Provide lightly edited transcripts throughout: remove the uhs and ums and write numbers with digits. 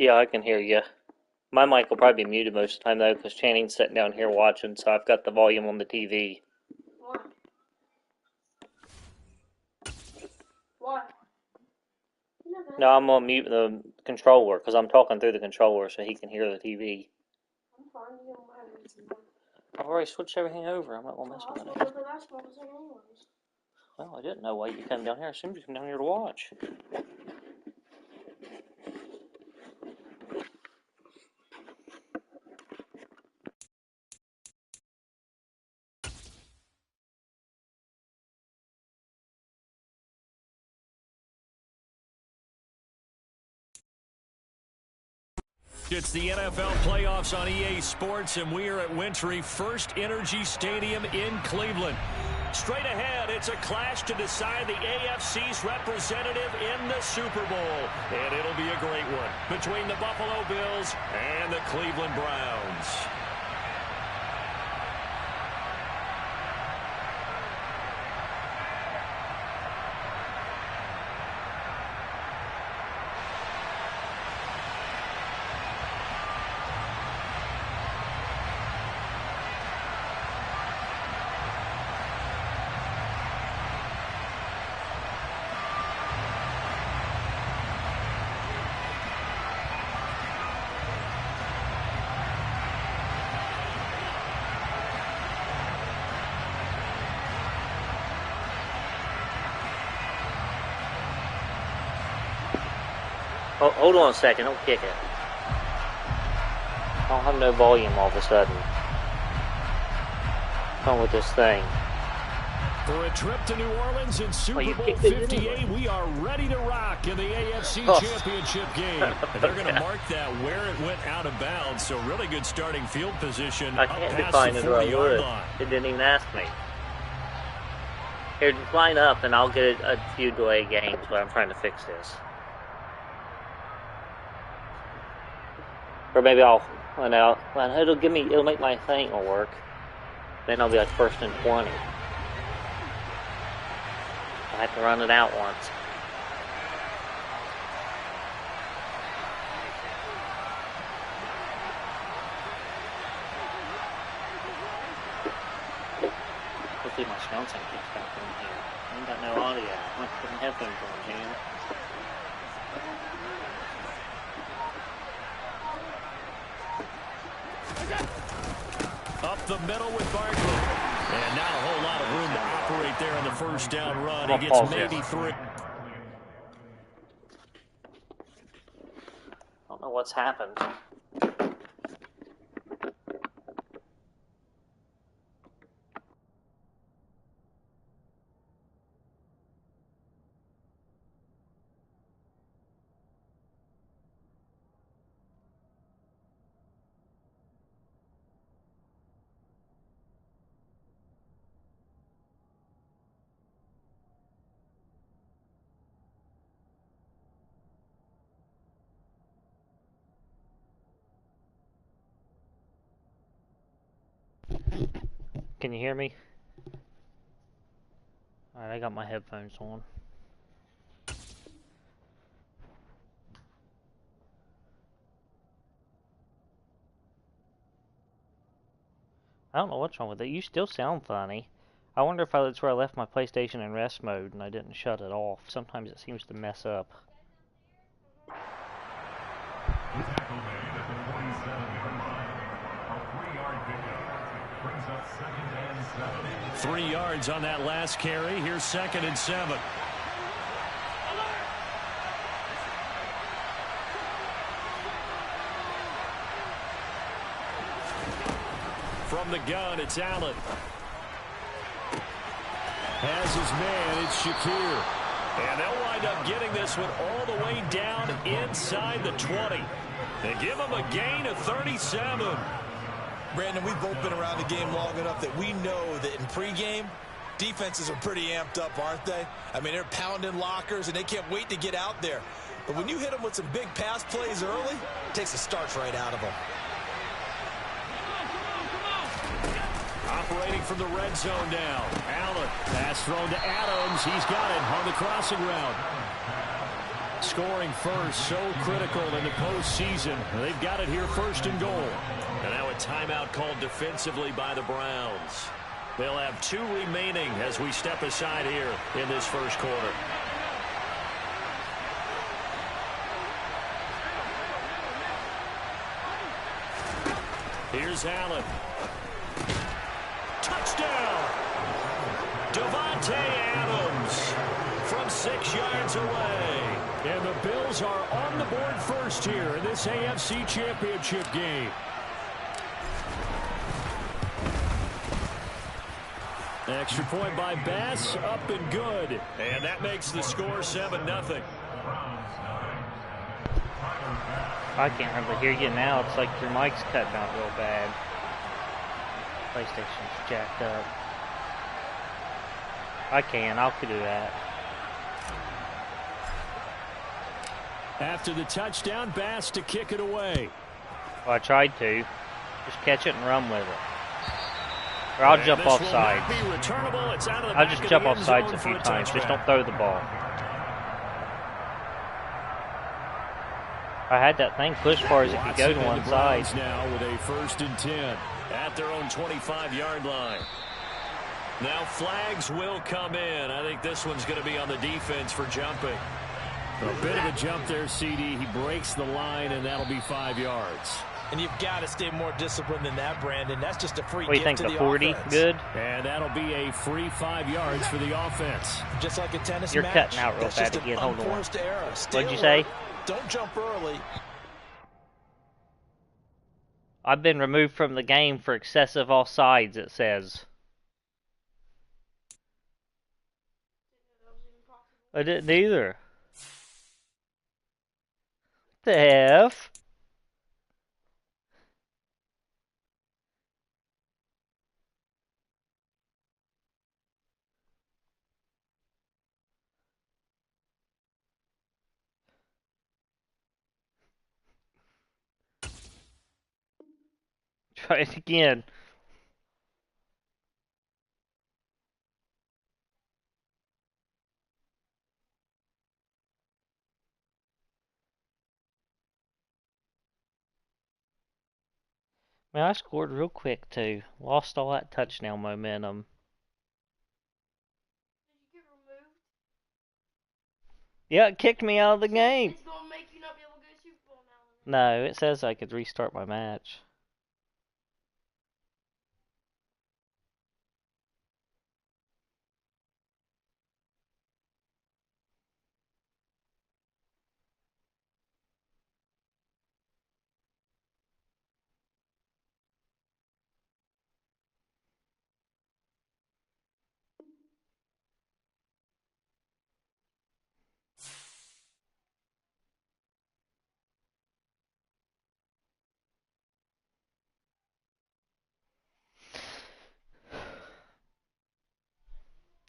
Yeah, I can hear you. My mic will probably be muted most of the time, though, because Channing's sitting down here watching, so I've got the volume on the TV. Why? Why? No, I'm going to mute the controller, because I'm talking through the controller so he can hear the TV. I'm fine. You don't have anything. I've already switched everything over. I'm not going to mess with it. Anyways. Well, I didn't know why you come down here. I assumed you come down here to watch. It's the NFL playoffs on EA Sports, and we are at Wintry First Energy Stadium in Cleveland. Straight ahead, it's a clash to decide the AFC's representative in the Super Bowl. And it'll be a great one between the Buffalo Bills and the Cleveland Browns. Oh, hold on a second. Don't kick it. I don't have no volume all of a sudden. What's wrong with this thing? For a trip to New Orleans in Super you Bowl kicked it 58, anyway. we are ready to rock in the AFC Championship game. And they're going to mark that where it went out of bounds, so really good starting field position I up can't past define the it or I 40-yard would. line. It didn't even ask me. Here, just line up and I'll get a few delay games, but I'm trying to fix this. Or maybe it'll make my thing will work. Then I'll be like 1st and 20. I have to run it out once. Hopefully my sound sync gets back in here. I ain't got no audio. I'm putting headphones on, man. Up the middle with Barkley. And not a whole lot of room to operate there on the first down run. He gets maybe 3. I don't know what's happened. Can you hear me? Alright, I got my headphones on. I don't know what's wrong with it. You still sound funny. I wonder if that's where I left my PlayStation in rest mode and I didn't shut it off. Sometimes it seems to mess up. 3 yards on that last carry. Here's 2nd and 7. From the gun, it's Allen. Has his man, it's Shakir. And they'll wind up getting this one all the way down inside the 20. They give him a gain of 37. Brandon, we've both been around the game long enough that we know that in pregame, defenses are pretty amped up, aren't they? I mean, they're pounding lockers, and they can't wait to get out there. But when you hit them with some big pass plays early, it takes the starch right out of them. Operating from the red zone now. Allen, pass thrown to Adams. He's got it on the crossing route. scoring first, so critical in the postseason. They've got it here first and goal. And now a timeout called defensively by the Browns. They'll have 2 remaining as we step aside here in this first quarter. Here's Allen. Touchdown! Devontae Adams from 6 yards away. And the Bills are on the board first here in this AFC Championship game. Extra point by Bass, up and good. And that makes the score 7-0. I can't hardly hear you now. It's like your mic's cutting out real bad. PlayStation's jacked up. I'll do that. After the touchdown, Bass to kick it away. Well, I tried to. Just catch it and run with it. Or I'll jump off sides. I'll just jump off sides a few times. Just don't throw the ball. I had that thing pushed far as it could go to one side. Now with a 1st and 10 at their own 25-yard line. Now flags will come in. I think this one's going to be on the defense for jumping. A bit of a jump there, CD. He breaks the line, and that'll be 5 yards. And you've got to stay more disciplined than that, Brandon. That's just a free gift to the offense. What do you think, the 40 good? And that'll be a free 5 yards for the offense. Just like a tennis match. You're cutting out real bad again. Hold on. What'd you say? Don't jump early. I've been removed from the game for excessive offsides, it says. I didn't either. What the F? Try it again. Man, I scored real quick too. Lost all that touchdown momentum. Did you get removed? Yeah, it kicked me out of the game. It's gonna make you not be able to go to Super Bowl now. No, it says I could restart my match.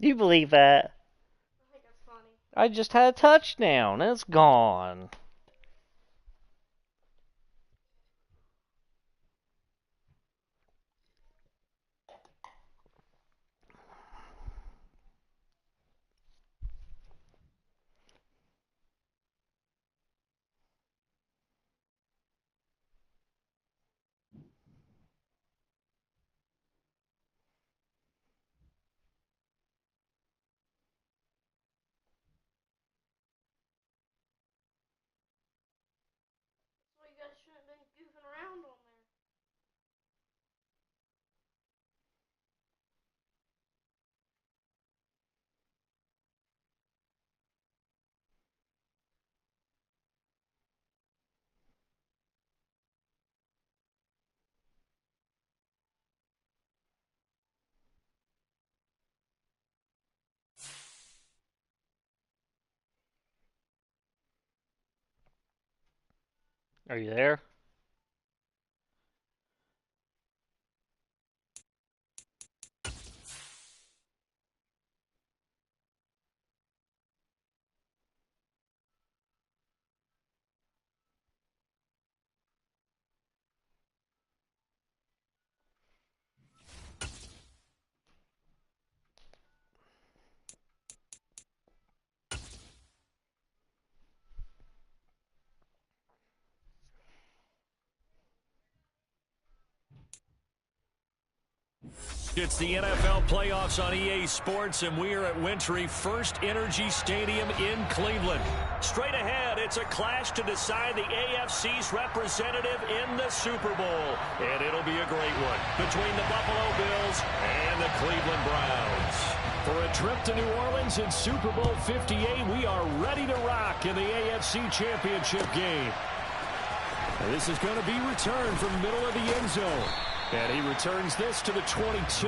Do you believe that? I think that's funny. I just had a touchdown and it's gone. That's why you guys shouldn't have been goofing around on there. Are you there? It's the NFL playoffs on EA Sports, and we are at Wintry First Energy Stadium in Cleveland. Straight ahead, it's a clash to decide the AFC's representative in the Super Bowl. And it'll be a great one between the Buffalo Bills and the Cleveland Browns. For a trip to New Orleans in Super Bowl 58, we are ready to rock in the AFC Championship game. And this is going to be returned from the middle of the end zone. And he returns this to the 22.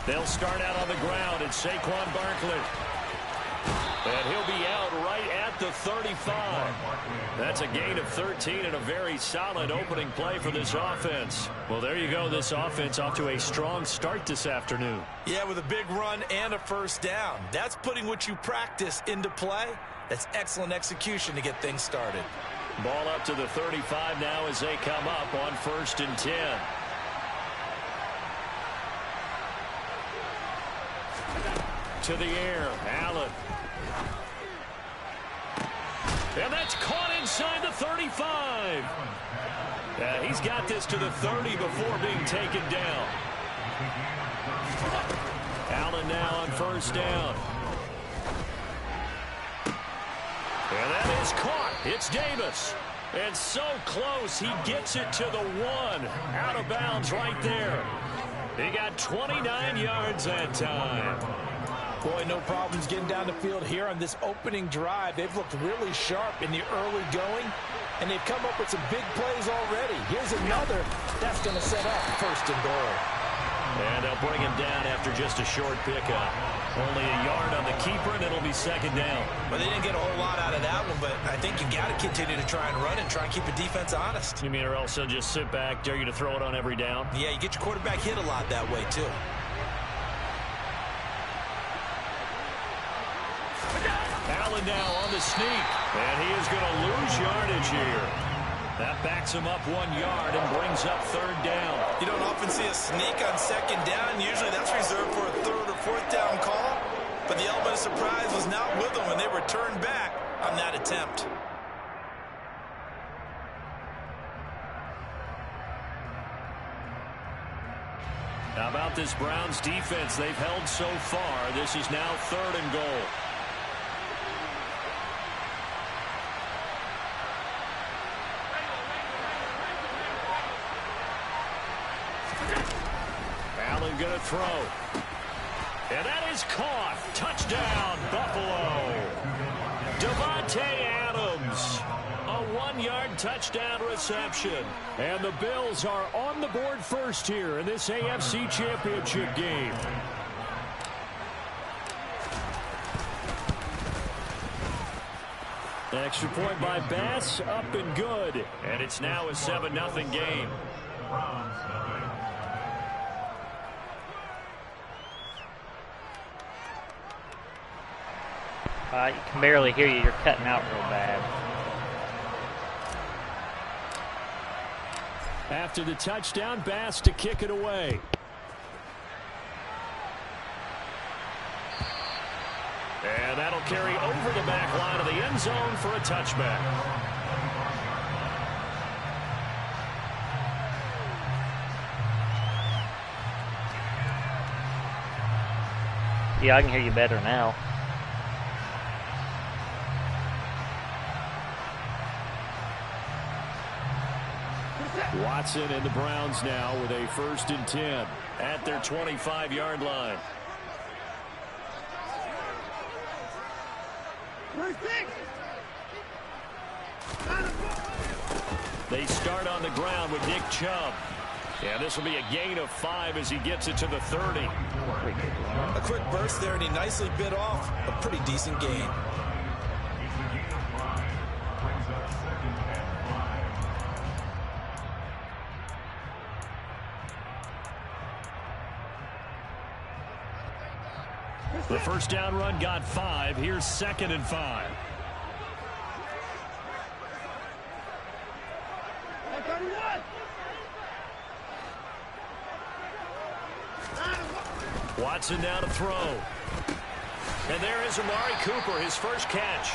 They'll start out on the ground, and Saquon Barkley. And he'll be out right at the 35. That's a gain of 13 and a very solid opening play for this offense. Well, there you go. This offense off to a strong start this afternoon. Yeah, with a big run and a first down. That's putting what you practice into play. That's excellent execution to get things started. Ball up to the 35 now as they come up on 1st and 10. To the air, Allen. And that's caught inside the 35. He's got this to the 30 before being taken down. Allen now on 1st down. And that is caught. It's Davis. And so close, he gets it to the 1. Out of bounds right there. He got 29 yards that time. Boy, no problems getting down the field here on this opening drive. They've looked really sharp in the early going, and they've come up with some big plays already. Here's another. That's going to set up 1st and goal. And they'll bring him down after just a short pickup. Only a yard on the keeper, and it'll be 2nd down. Well, they didn't get a whole lot out of that one, but I think you got to continue to try and run and try and keep the defense honest. You mean or else they'll just sit back, dare you to throw it on every down? Yeah, you get your quarterback hit a lot that way, too. Allen now on the sneak, and he is going to lose yardage here. That backs him up 1 yard and brings up 3rd down. You don't often see a sneak on 2nd down. Usually that's reserved for a 3rd or 4th down call, but the element of surprise was not with them when they returned back on that attempt. How about this Browns defense they've held so far? This is now 3rd and goal. Allen going to throw. And that is caught. Touchdown, Buffalo. Davante Adams. A 1-yard touchdown reception. And the Bills are on the board first here in this AFC Championship game. Extra point by Bass, up and good. And it's now a 7-0 game. You can barely hear you. You're cutting out real bad. After the touchdown, Bass to kick it away. And that'll carry over the back line of the end zone for a touchback. Yeah, I can hear you better now. Watson and the Browns now with a 1st and 10 at their 25-yard line. They start on the ground with Nick Chubb. Yeah, this will be a gain of 5 as he gets it to the 30. A quick burst there, and he nicely bit off a pretty decent gain. The first down run got 5. Here's 2nd and 5. Watson now to throw. And there is Amari Cooper, his first catch.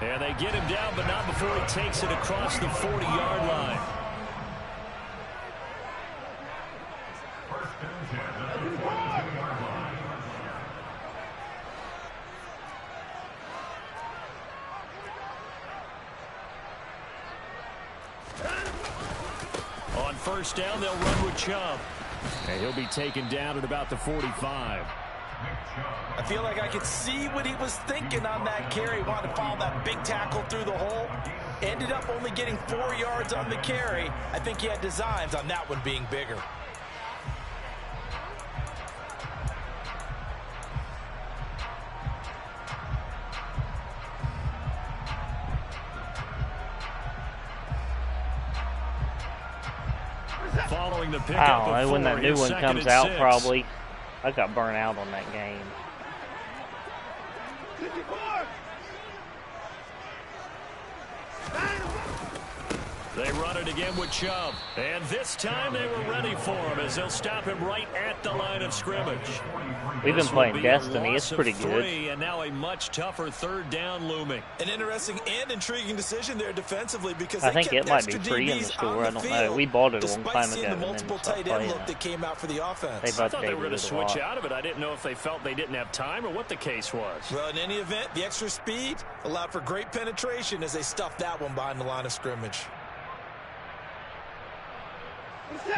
And they get him down, but not before he takes it across the 40-yard line. On first down, they'll run with Chubb. And he'll be taken down at about the 45. I feel like I could see what he was thinking on that carry. Wanted to follow that big tackle through the hole. Ended up only getting 4 yards on the carry. I think he had designs on that one being bigger. Following the I pickup don't know, of when 4, that new here's one 2nd comes and out, 6. probably. I got burnt out on that game. They run it again with Chubb. And this time they were ready for him as they'll stop him right at the line of scrimmage. We've been This playing will be a Destiny. It's loss of pretty 3, good. And now a much tougher 3rd down looming. An interesting and intriguing decision there defensively because I they think kept it might be extra free in the DBs store. on I the don't know. field, We bought it a long despite time seeing ago the and then multiple stopped tight end playing look it. that came out for the offense. They've I thought they updated were going to it a switch lot. out of it. I didn't know if they felt they didn't have time or what the case was. Well, in any event, the extra speed allowed for great penetration as they stuffed that one behind the line of scrimmage.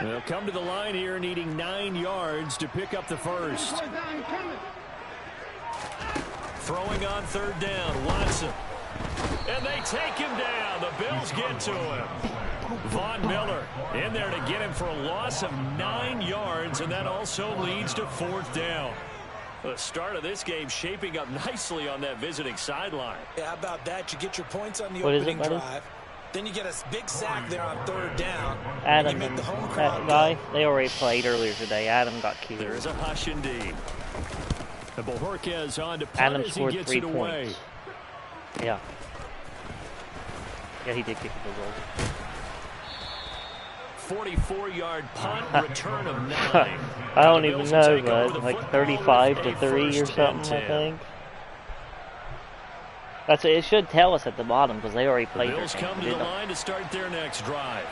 They'll come to the line here needing 9 yards to pick up the first. Throwing on 3rd down, Watson. And they take him down. The Bills get to him. Von Miller in there to get him for a loss of 9 yards, and that also leads to 4th down. The start of this game shaping up nicely on that visiting sideline. Yeah, how about that? You get your points on the What is opening it, buddy? drive. Then you get a big sack there on 3rd down. Adam you make and the home that crowd guy, go. they already played earlier today. Adam got killed. There's a hush indeed. And Bojorquez on to punt Adam as he scored gets 3 it away. points. Yeah. Yeah, he did kick the goal. 44-yard punt, return of 9. I don't The even Bills will know, take over bud. the Like football 35 with to a 3 or 1st and something, I 10. think. That's it. Should tell us at the bottom because they already The played their Bills game. come to They the don't- line to start their next drive.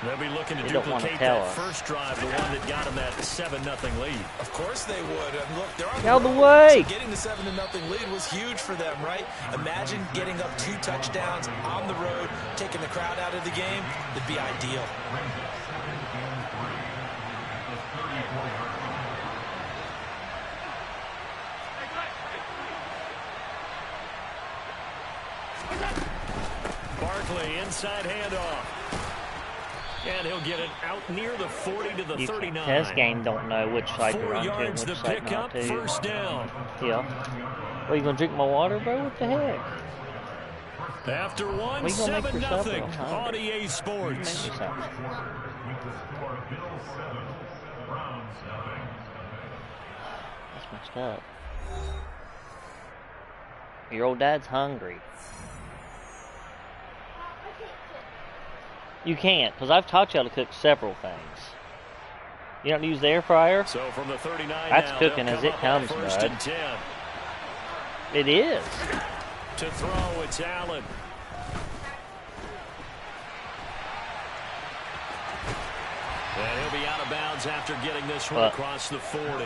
They'll be looking to They don't wanna duplicate tell that us. first drive, the one that got them that 7-0 lead. Of course they would. And look, they're on Get out of the road, way! so getting the 7-0 lead was huge for them, right? Imagine getting up 2 touchdowns on the road, taking the crowd out of the game. It'd be ideal. Barkley, inside handoff. And he'll get it out near the 40 to the You 39. can't, this game don't know which side to 4 run to and yards which the side not pickup, to. first down. Yeah. Are you gonna drink my water, bro? What the heck? After one, What you gonna make for supper? 7-0 I'm hungry. on EA Make me Sports. something. That's messed up. Your old dad's hungry. You can't, because I've taught you how to cook several things. You don't use the air fryer? So from the 39 That's now, cooking they'll as come it up on comes, first bud. and 10. It is. To throw, it's Allen. And he'll be out of bounds after getting this one across the 40.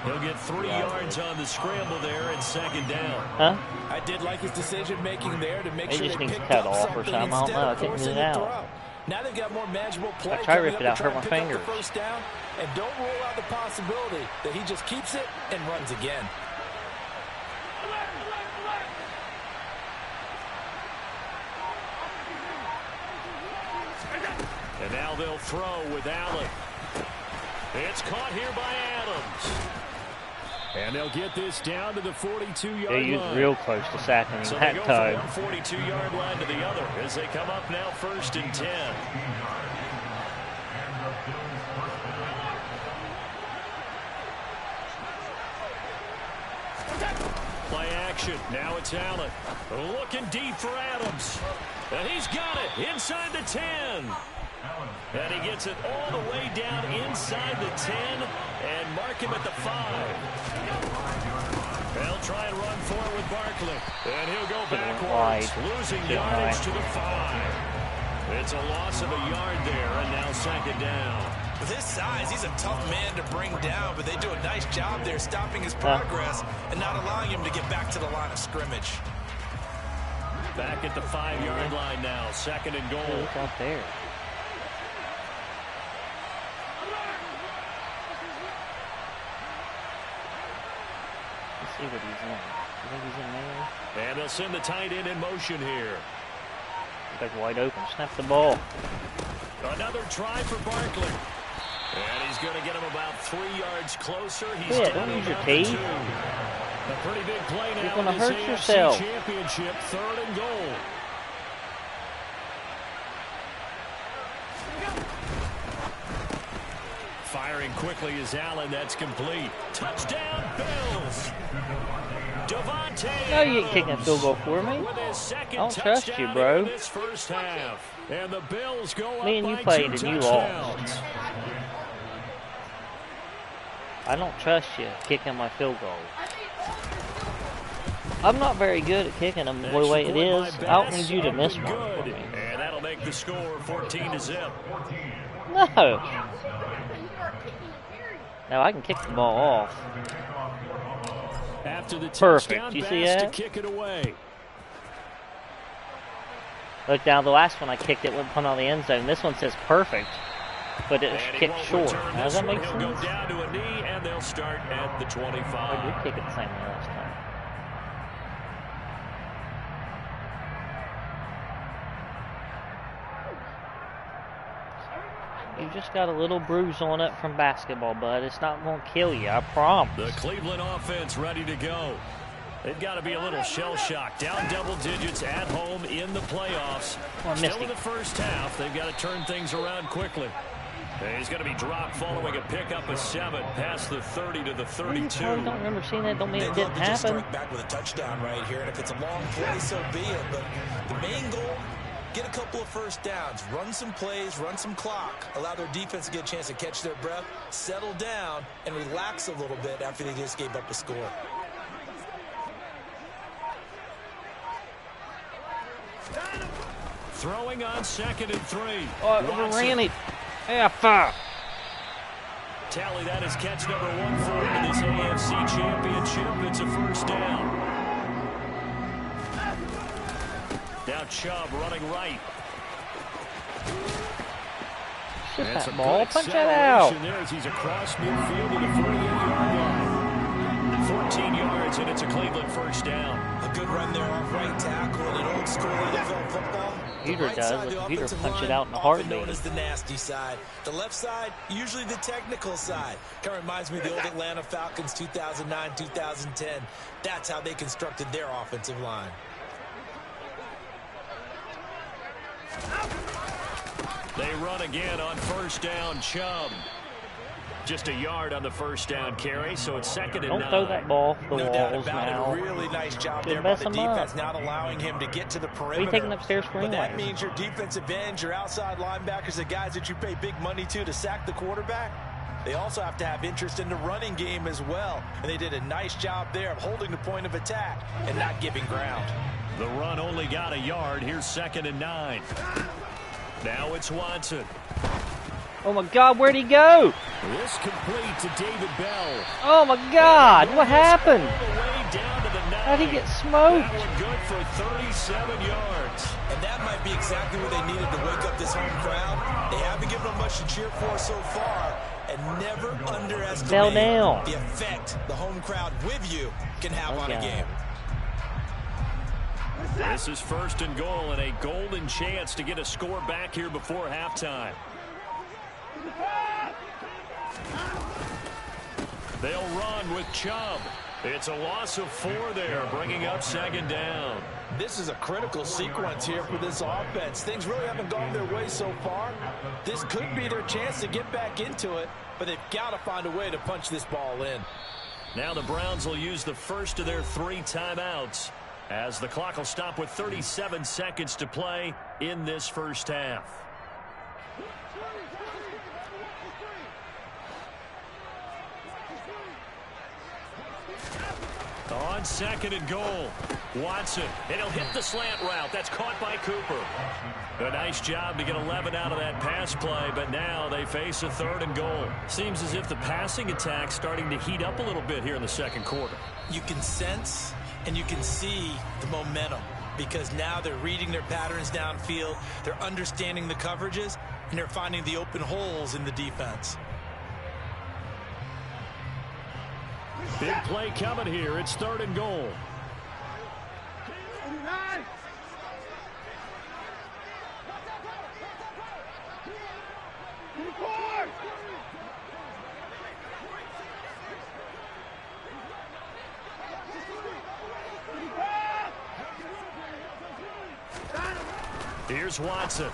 He'll get 3 yards on the scramble there and 2nd down. Huh? I did like his decision-making there to make They sure just they need to picked cut up off or something something. I don't instead know. I of couldn't forcing get it the out. throw. Now they've got more manageable play I tried to coming rip up it to out, try hurt and my pick up fingers. the first down, and don't rule out the possibility that he just keeps it and runs again. And now they'll throw with Allen. It's caught here by Adams. And they'll get this down to the 42-yard They line. used real close to sacking him So they that go time. from one 42-yard line to the other as they come up now 1st and 10. Play action. Now it's Allen. Looking deep for Adams. And he's got it inside the 10. And he gets it all the way down inside the 10 and mark him at the 5. They'll try and run forward with Barkley. And he'll go backwards, losing yardage to the 5. It's a loss of a yard there, and now second down. With his size, he's a tough man to bring down, but they do a nice job there stopping his progress and not allowing him to get back to the line of scrimmage. Back at the 5-yard line now, second and goal. Look out there. Let's see what he's in. You think he's in there? And they'll send the tight end in motion here. Looks like wide open. Snap the ball. Another try for Barkley. And he's going to get him about 3 yards closer. He's Yeah, down don't use your about teeth. 2. A pretty big play now. You're going to in this hurt AFC yourself. Championship, third and goal. Firing quickly is Allen. That's complete. Touchdown, Bills. Devontae. No, you ain't kicking a field goal for me. I don't trust you, bro. This first half. And the Bills go up Me and you by played 2 and you touchdowns. lost. I don't trust you kicking my field goal. I'm not very good at kicking them the way it is. I don't need you to miss one for me. And that'll make the score 14-0. No. Now I can kick the ball off. After the Perfect. touchdown You see pass to that? kick it away. Look, now the last one I kicked, it went on the end zone. This one says perfect, but it's And he kicked won't short. return Now, does this that one. make He'll sense? go down to a knee, and they'll start at the 25. I did kick it the same way last time. You just got a little bruise on it from basketball, bud. It's not going to kill you, I promise. The Cleveland offense ready to go. They've got to be a little shell-shocked. Down double digits at home in the playoffs. Oh, Still in the first half. They've got to turn things around quickly. And he's going to be dropped following a pickup of 7 past the 30 to the 32. I don't remember seeing that. Don't mean it They'd didn't love to just happen. strike back with a touchdown right here, and if it's a long play, so be it. But the main goal, get a couple of first downs, run some plays, run some clock, allow their defense to get a chance to catch their breath, settle down, and relax a little bit after they just gave up a score. Throwing on 2nd and 3. Oh, I overran it. F. Tally, that is catch number 1 for him in this AFC Championship. It's a first down. Now Chubb running right. Shoot And that ball. Punch that out. acceleration there as he's across midfield to the 48-yard line. 14 yards, and it's a Cleveland first down. A good run there off right tackle in an old school NFL football. The Computer right does. side, The the computer offensive punch it line, out in a often heartbeat. known as the nasty side. The left side, usually the technical side. Kind of reminds me of the old Atlanta Falcons 2009, 2010. That's how they constructed their offensive line. They run again on first down. Chubb. Just a yard on the first down carry, so it's 2nd and 9. Don't throw that ball off the No doubt walls about now. it. Really nice job Should there by mess the them defense, up. not allowing him to get to the What are perimeter. you taking upstairs for But that anyway? means your defensive ends, your outside linebackers, the guys that you pay big money to sack the quarterback, they also have to have interest in the running game as well. And they did a nice job there of holding the point of attack and not giving ground. The run only got a yard. Here's 2nd and 9. Now it's Watson. Oh my God, where'd he go? This complete to David Bell. Oh my God, what happened? All the way down to the 9. How'd he get smoked? That one good for 37 yards. And that might be exactly what they needed to wake up this home crowd. They haven't given them much to cheer for so far. And never underestimate Fell down. the effect the home crowd with you can have on a game. This is 1st and goal and a golden chance to get a score back here before halftime. They'll run with Chubb. It's a loss of 4 there, bringing up 2nd down. This is a critical sequence here for this offense. Things really haven't gone their way so far. This could be their chance to get back into it, but they've got to find a way to punch this ball in. Now the Browns will use the first of their 3 timeouts as the clock will stop with 37 seconds to play in this first half. On 2nd and goal, Watson, and he'll hit the slant route. That's caught by Cooper. A nice job to get 11 out of that pass play, but now they face a 3rd and goal. Seems as if the passing attack's starting to heat up a little bit here in the second quarter. You can sense and you can see the momentum because now they're reading their patterns downfield, they're understanding the coverages, and they're finding the open holes in the defense. Big play coming here. It's 3rd and goal. Here's Watson.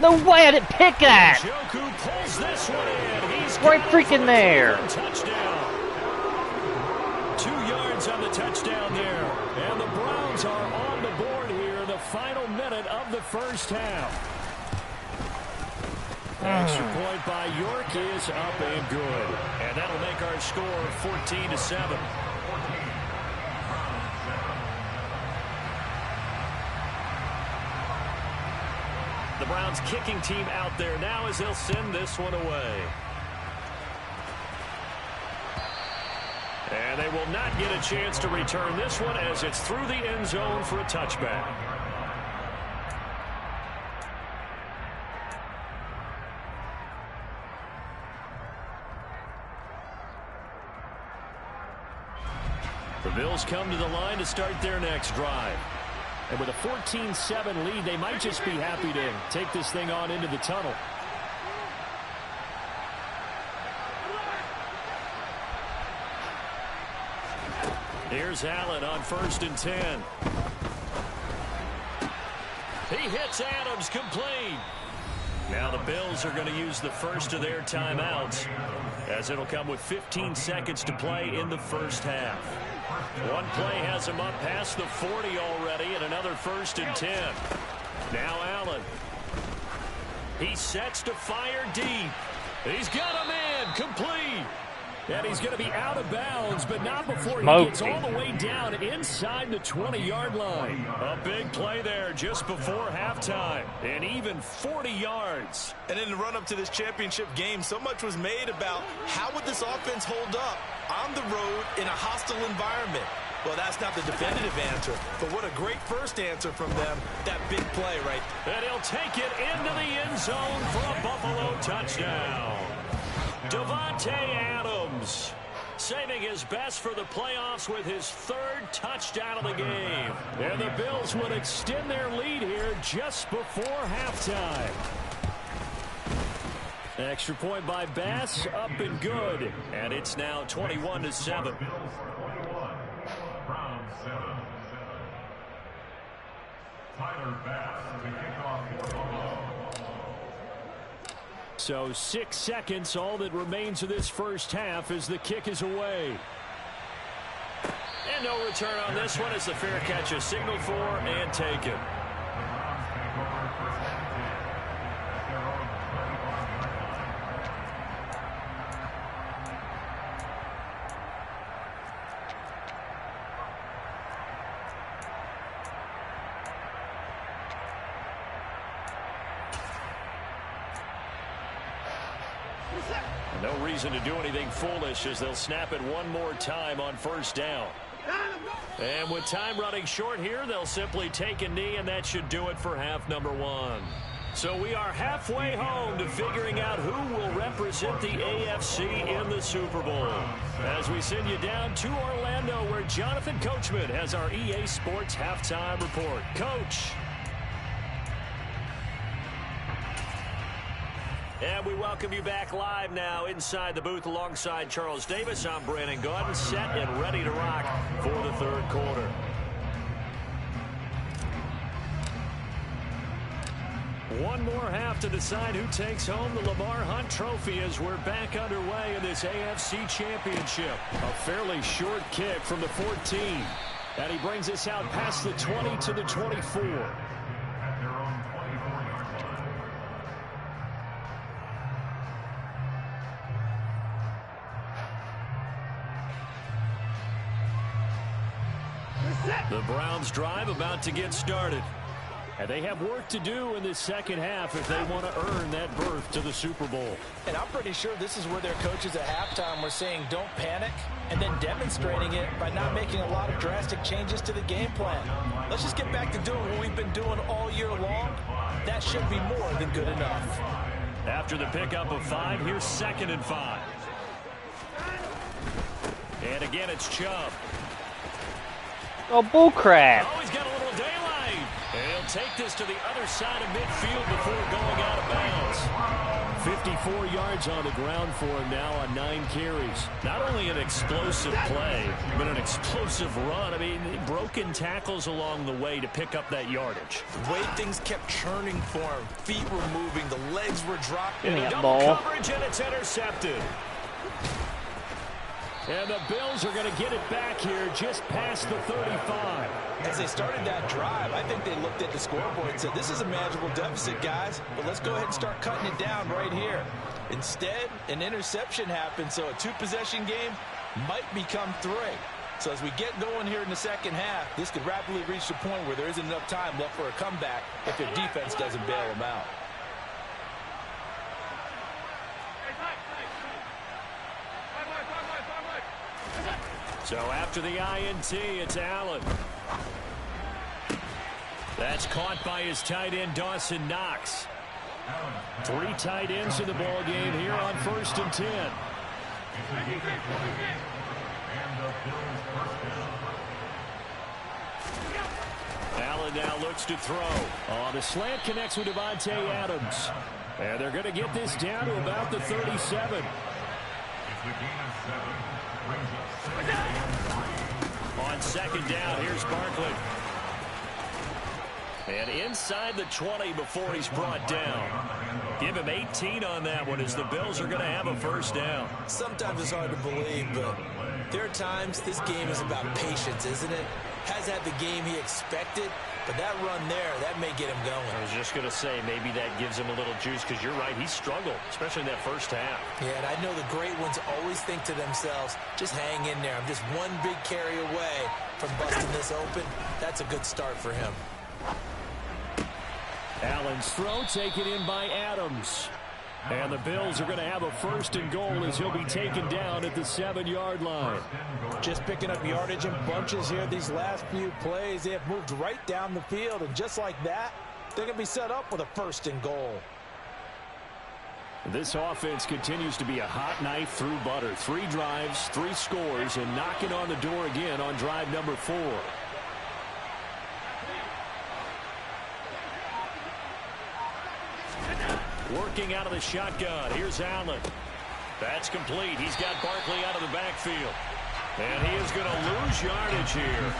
No way I didn't pick that. Joku pulls this one in. He's right freaking there. Touchdown. 2 yards on the touchdown there. And the Browns are on the board here in the final minute of the first half. Extra point by York is up and good. And that'll make our score 14-7. The Browns kicking team out there now as they'll send this one away. And they will not get a chance to return this one as it's through the end zone for a touchback. The Bills come to the line to start their next drive. And with a 14-7 lead, they might just be happy to take this thing on into the tunnel. Here's Allen on 1st and 10. He hits Adams complete. Now the Bills are going to use the first of their timeouts as it'll come with 15 seconds to play in the first half. One play has him up past the 40 already and another 1st and 10. Now Allen. He sets to fire deep. He's got him in. Complete. And he's going to be out of bounds, but not before he gets all the way down inside the 20-yard line. A big play there just before halftime, and even 40 yards. And in the run-up to this championship game, so much was made about how would this offense hold up on the road in a hostile environment. Well, that's not the definitive answer, but what a great first answer from them, that big play right there. And he'll take it into the end zone for a Buffalo touchdown. Davante Adams saving his best for the playoffs with his 3rd touchdown of the game. And the Bills will extend their lead here just before halftime. Extra point by Bass, up and good. And it's now 21-7. So 6 seconds, all that remains of this first half as the kick is away. And no return on this one as the fair catch is signaled for and taken. No reason to do anything foolish as they'll snap it one more time on 1st down. And with time running short here, they'll simply take a knee, and that should do it for half number 1. So we are halfway home to figuring out who will represent the AFC in the Super Bowl. As we send you down to Orlando, where Jonathan Coachman has our EA Sports halftime report. Coach. And we welcome you back live now inside the booth alongside Charles Davis. I'm Brandon Gaudin, set and ready to rock for the 3rd quarter. One more half to decide who takes home the Lamar Hunt Trophy as we're back underway in this AFC Championship. A fairly short kick from the 14. And he brings us out past the 20 to the 24. The Browns drive about to get started. And they have work to do in this second half if they want to earn that berth to the Super Bowl. And I'm pretty sure this is where their coaches at halftime were saying don't panic, and then demonstrating it by not making a lot of drastic changes to the game plan. Let's just get back to doing what we've been doing all year long. That should be more than good enough. After the pickup of 5, here's 2nd and 5. And again, it's Chubb. Oh, bullcrap. Oh, he's got a little daylight. And he'll take this to the other side of midfield before going out of bounds. 54 yards on the ground for him now on 9 carries. Not only an explosive play, but an explosive run. I mean, broken tackles along the way to pick up that yardage. The way things kept churning for him, feet were moving, the legs were dropping. Give me a Double ball. coverage, and it's intercepted. And the Bills are going to get it back here just past the 35. As they started that drive, I think they looked at the scoreboard and said, this is a manageable deficit, guys, but let's go ahead and start cutting it down right here. Instead, an interception happened, so a 2-possession game might become 3. So as we get going here in the second half, this could rapidly reach the point where there isn't enough time left for a comeback if their defense doesn't bail them out. So after the INT, it's Allen. That's caught by his tight end, Dawson Knox. 3 tight ends in the ball game here on 1st and 10. Allen now looks to throw. Oh, the slant connects with Davante Adams. And they're going to get this down to about the 37. On 2nd down, here's Barkley. And inside the 20 before he's brought down. Give him 18 on that one as the Bills are going to have a 1st down. Sometimes it's hard to believe, but there are times this game is about patience, isn't it? Has had the game he expected, but that run there, that may get him going. I was just going to say, maybe that gives him a little juice because you're right, he struggled, especially in that 1st half. Yeah, and I know the great ones always think to themselves, just hang in there. I'm just one big carry away from busting this open. That's a good start for him. Allen's throw taken in by Adams. And the Bills are going to have a 1st and goal as he'll be taken down at the 7-yard line. Just picking up yardage in bunches here these last few plays. They have moved right down the field, and just like that, they're going to be set up with a 1st and goal. This offense continues to be a hot knife through butter. 3 drives, 3 scores, and knocking on the door again on drive number 4. Working out of the shotgun. Here's Allen. That's complete. He's got Barkley out of the backfield. And he is going to lose yardage here.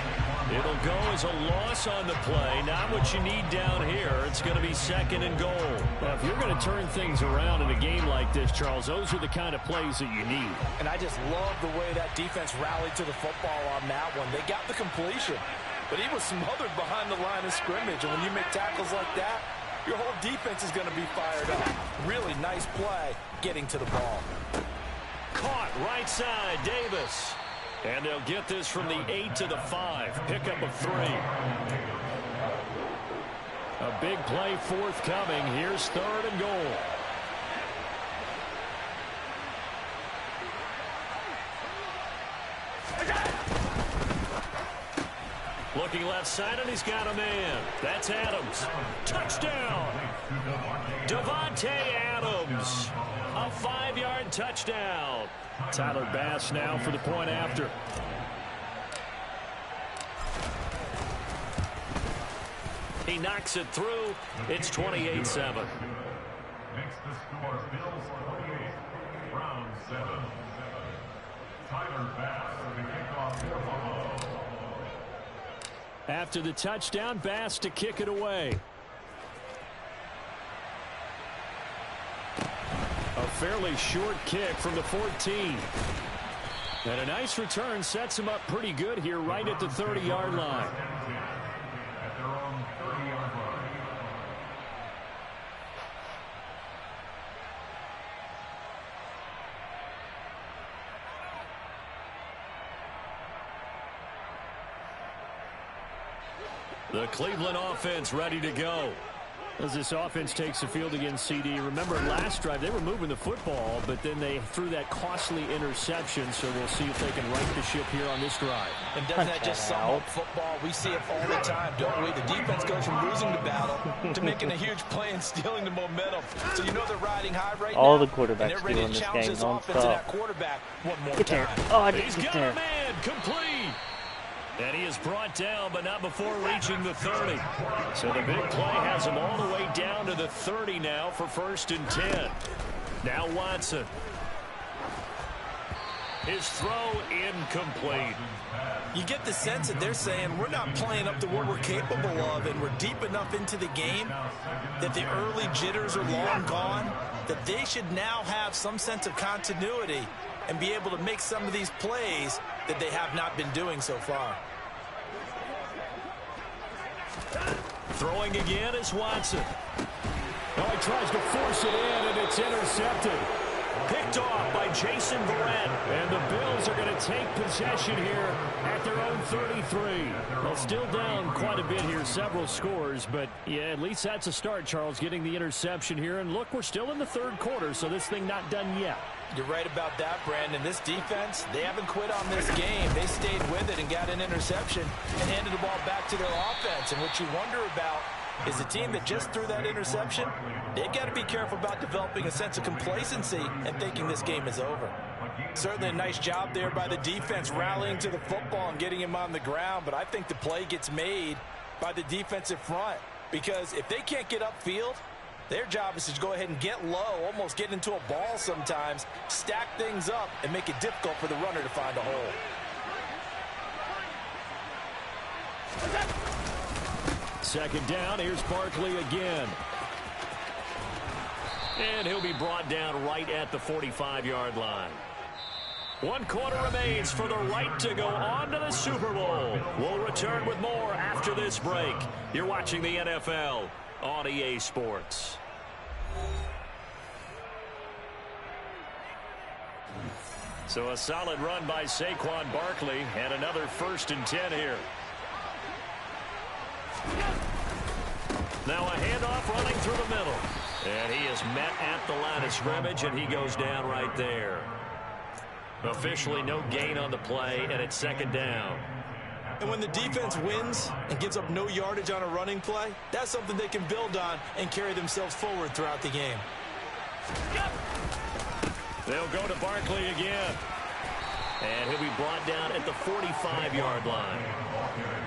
It'll go as a loss on the play. Not what you need down here. It's going to be 2nd and goal. Well, if you're going to turn things around in a game like this, Charles, those are the kind of plays that you need. And I just love the way that defense rallied to the football on that one. They got the completion, but he was smothered behind the line of scrimmage. And when you make tackles like that, your whole defense is going to be fired up. Really nice play getting to the ball. Caught right side, Davis. And they'll get this from the 8 to the 5. Pickup of 3. A big play forthcoming. Here's 3rd and goal. Looking left side, and he's got a man. That's Adams. Touchdown. Davante Adams. A 5-yard touchdown. Tyler Bass now for the point after. He knocks it through. It's 28-7. Makes the score Bills 28, Browns 7. Tyler Bass with the kickoff for Buffalo. After the touchdown, Bass to kick it away. A fairly short kick from the 14. And a nice return sets him up pretty good here right at the 30-yard line. At their own 30-yard line. The Cleveland offense ready to go. As this offense takes the field against CD, remember last drive they were moving the football, but then they threw that costly interception, so we'll see if they can right the ship here on this drive. And doesn't that just sum up football? We see it all the time, don't we? The defense goes from losing the battle to making a huge play and stealing the momentum. So you know they're riding high right now. All the quarterbacks and they're ready do in to this challenge game this offense and that quarterback one more Get time. there. Oh, I didn't He's get got there. a man, complete. And he is brought down, but not before reaching the 30. So the big play has him all the way down to the 30 now for 1st and 10. Now Watson. His throw incomplete. You get the sense that they're saying we're not playing up to what we're capable of, and we're deep enough into the game that the early jitters are long gone, that they should now have some sense of continuity and be able to make some of these plays that they have not been doing so far. Throwing again is Watson. Now he tries to force it in, and it's intercepted. Picked off by Jason Verrett. And the Bills are going to take possession here at their own 33. Well, still down quite a bit here, several scores, but yeah, at least that's a start, Charles, getting the interception here. And look, we're still in the 3rd quarter, so this thing not done yet. You're right about that, Brandon. This defense, they haven't quit on this game. They stayed with it and got an interception and handed the ball back to their offense. And what you wonder about is the team that just threw that interception, they've got to be careful about developing a sense of complacency and thinking this game is over. Certainly a nice job there by the defense rallying to the football and getting him on the ground, but I think the play gets made by the defensive front, because if they can't get upfield, their job is to go ahead and get low, almost get into a ball sometimes, stack things up, and make it difficult for the runner to find a hole. Second down, here's Barkley again. And he'll be brought down right at the 45-yard line. 1 quarter remains for the right to go on to the Super Bowl. We'll return with more after this break. You're watching the NFL on EA Sports. So a solid run by Saquon Barkley, and another 1st and 10 here. Now a handoff running through the middle. And he is met at the line of scrimmage, and he goes down right there. Officially no gain on the play, and it's 2nd down. And when the defense wins and gives up no yardage on a running play, that's something they can build on and carry themselves forward throughout the game. They'll go to Barkley again. And he'll be brought down at the 45-yard line.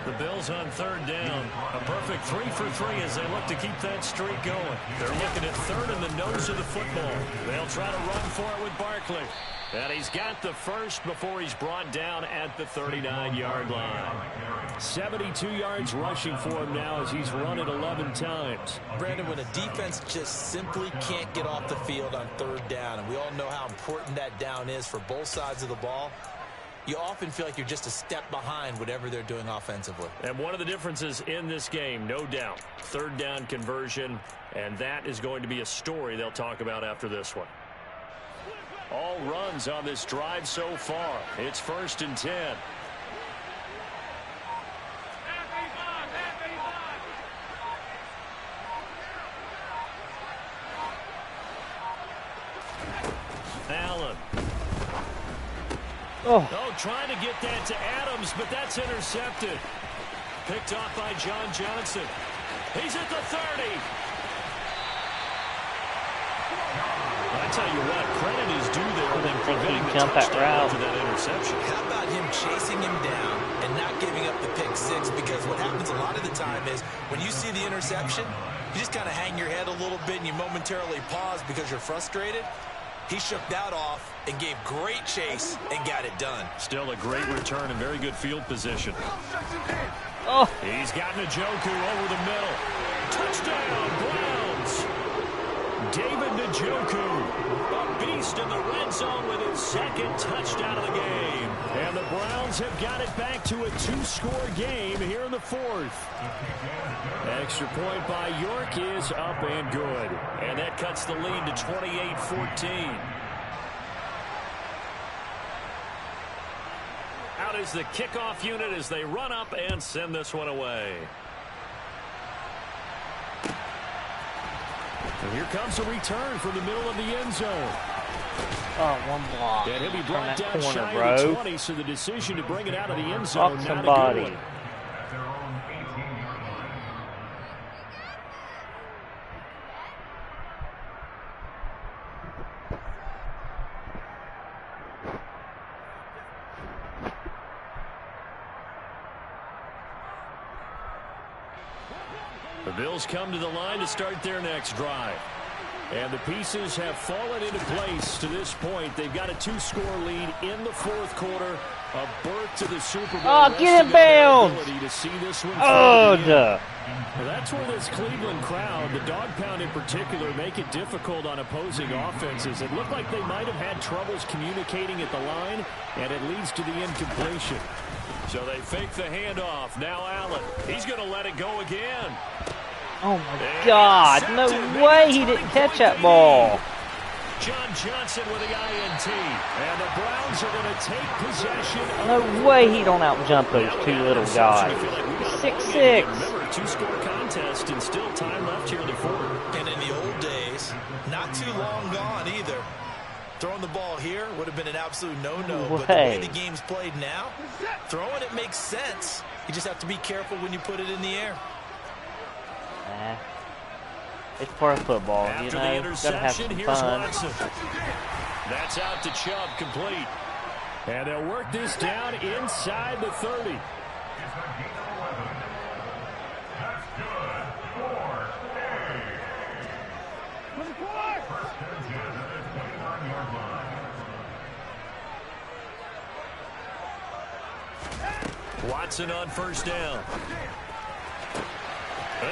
The Bills on 3rd down. A perfect 3 for 3 as they look to keep that streak going. They're looking at 3rd in the nose of the football. They'll try to run for it with Barkley. And he's got the first before he's brought down at the 39-yard line. 72 yards rushing for him now as he's run it 11 times. Brandon, when a defense just simply can't get off the field on 3rd down, and we all know how important that down is for both sides of the ball, you often feel like you're just a step behind whatever they're doing offensively. And one of the differences in this game, no doubt, 3rd down conversion, and that is going to be a story they'll talk about after this one. All runs on this drive so far. It's 1st and 10. Allen. Oh, trying to get that to Adams, but that's intercepted. Picked off by John Johnson. He's at the 30. I tell you what, credit is due there on them preventing the touchdown after that interception. How about him chasing him down and not giving up the pick six? Because what happens a lot of the time is when you see the interception, you just kind of hang your head a little bit and you momentarily pause because you're frustrated. He shook that off and gave great chase and got it done. Still a great return and very good field position. oh. He's got Njoku over the middle. Touchdown, Browns. David Njoku, a beast in the red zone with his second touchdown of the game. And the Browns have got it back to a 2-score game here in the fourth. Extra point by York is up and good. And that cuts the lead to 28-14. Out is the kickoff unit as they run up and send this one away. And here comes a return from the middle of the end zone. Oh, one block. And he'll be brought down corner, shy bro. of the 20, so the decision to bring it out of the end zone, Block not somebody. a good one. At their own 18-yard line. The Bills come to the line to start their next drive. And the pieces have fallen into place to this point. They've got a 2-score lead in the fourth quarter. A berth to the Super Bowl. Oh, get in bounds! To see this one Oh, well, that's where this Cleveland crowd, the dog pound in particular, make it difficult on opposing offenses. It looked like they might have had troubles communicating at the line, and it leads to the incompletion. So they fake the handoff. Now Allen. He's going to let it go again. Oh, my God. No way he didn't catch that ball. John Johnson with the INT. And the Browns are going to take possession. No way he don't outjump those two little guys. 6'6". Remember, a 2-score contest and still time left here in the fourth. And in the old days, not too long gone either. Throwing the ball here would have been an absolute no-no. But the way the game's played now, throwing it makes sense. You just have to be careful when you put it in the air. Nah. It's part of football, After you the know. interception, Gotta have some here's fun. Watson. That's out to Chubb, complete. And they'll work this down inside the 30. It's a gain of 11. That's good. 4-8. First and 10 at the 29-yard line. Watson on first down.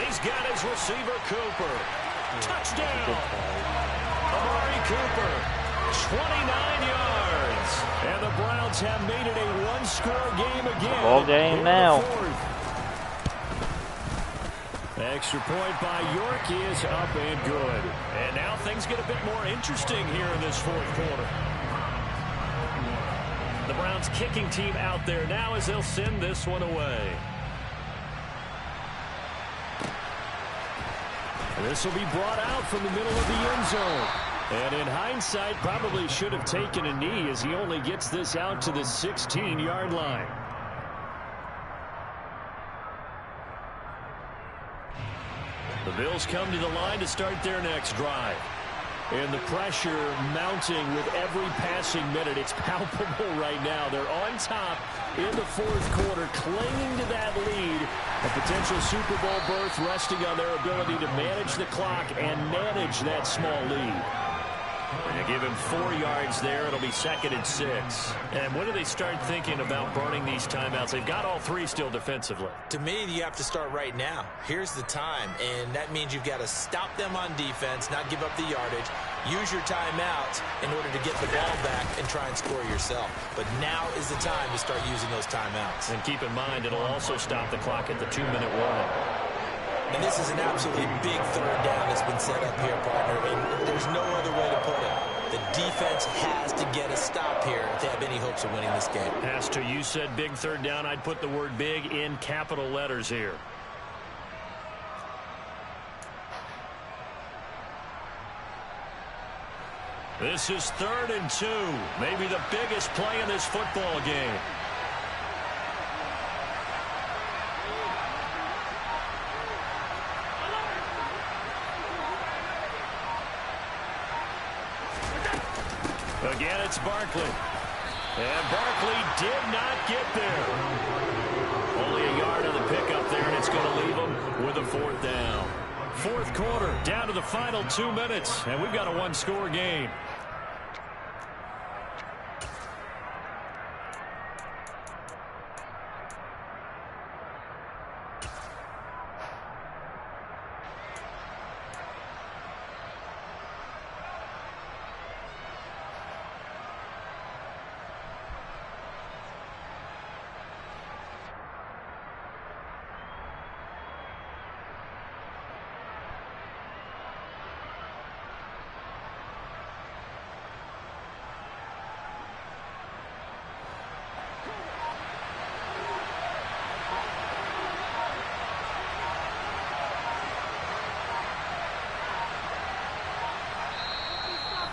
He's got his receiver, Cooper. Touchdown. Amari Cooper, 29 yards. And the Browns have made it a 1-score game again. Ball game now. Extra point by York is up and good. And now things get a bit more interesting here in this fourth quarter. The Browns kicking team out there now as they'll send this one away. This will be brought out from the middle of the end zone. And in hindsight, probably should have taken a knee as he only gets this out to the 16-yard line. The Bills come to the line to start their next drive. And the pressure mounting with every passing minute. It's palpable right now. They're on top in the fourth quarter, clinging to that lead. A potential Super Bowl berth resting on their ability to manage the clock and manage that small lead. And they give him 4 yards there. It'll be 2nd and 6. And when do they start thinking about burning these timeouts? They've got all 3 still defensively. To me, you have to start right now. Here's the time, and that means you've got to stop them on defense, not give up the yardage, use your timeouts in order to get the ball back and try and score yourself. But now is the time to start using those timeouts. And keep in mind, it'll also stop the clock at the 2-minute warning. And this is an absolutely big third down that's been set up here, partner, and there's no other way to put it. The defense has to get a stop here if they have any hopes of winning this game. Pastor, you said big third down. I'd put the word big in capital letters here. This is 3rd and 2. Maybe the biggest play in this football game. Again, it's Barkley. And Barkley did not get there. Only a yard on the pickup there, and it's going to leave him with a 4th down. Fourth quarter, down to the final 2 minutes, and we've got a 1-score game.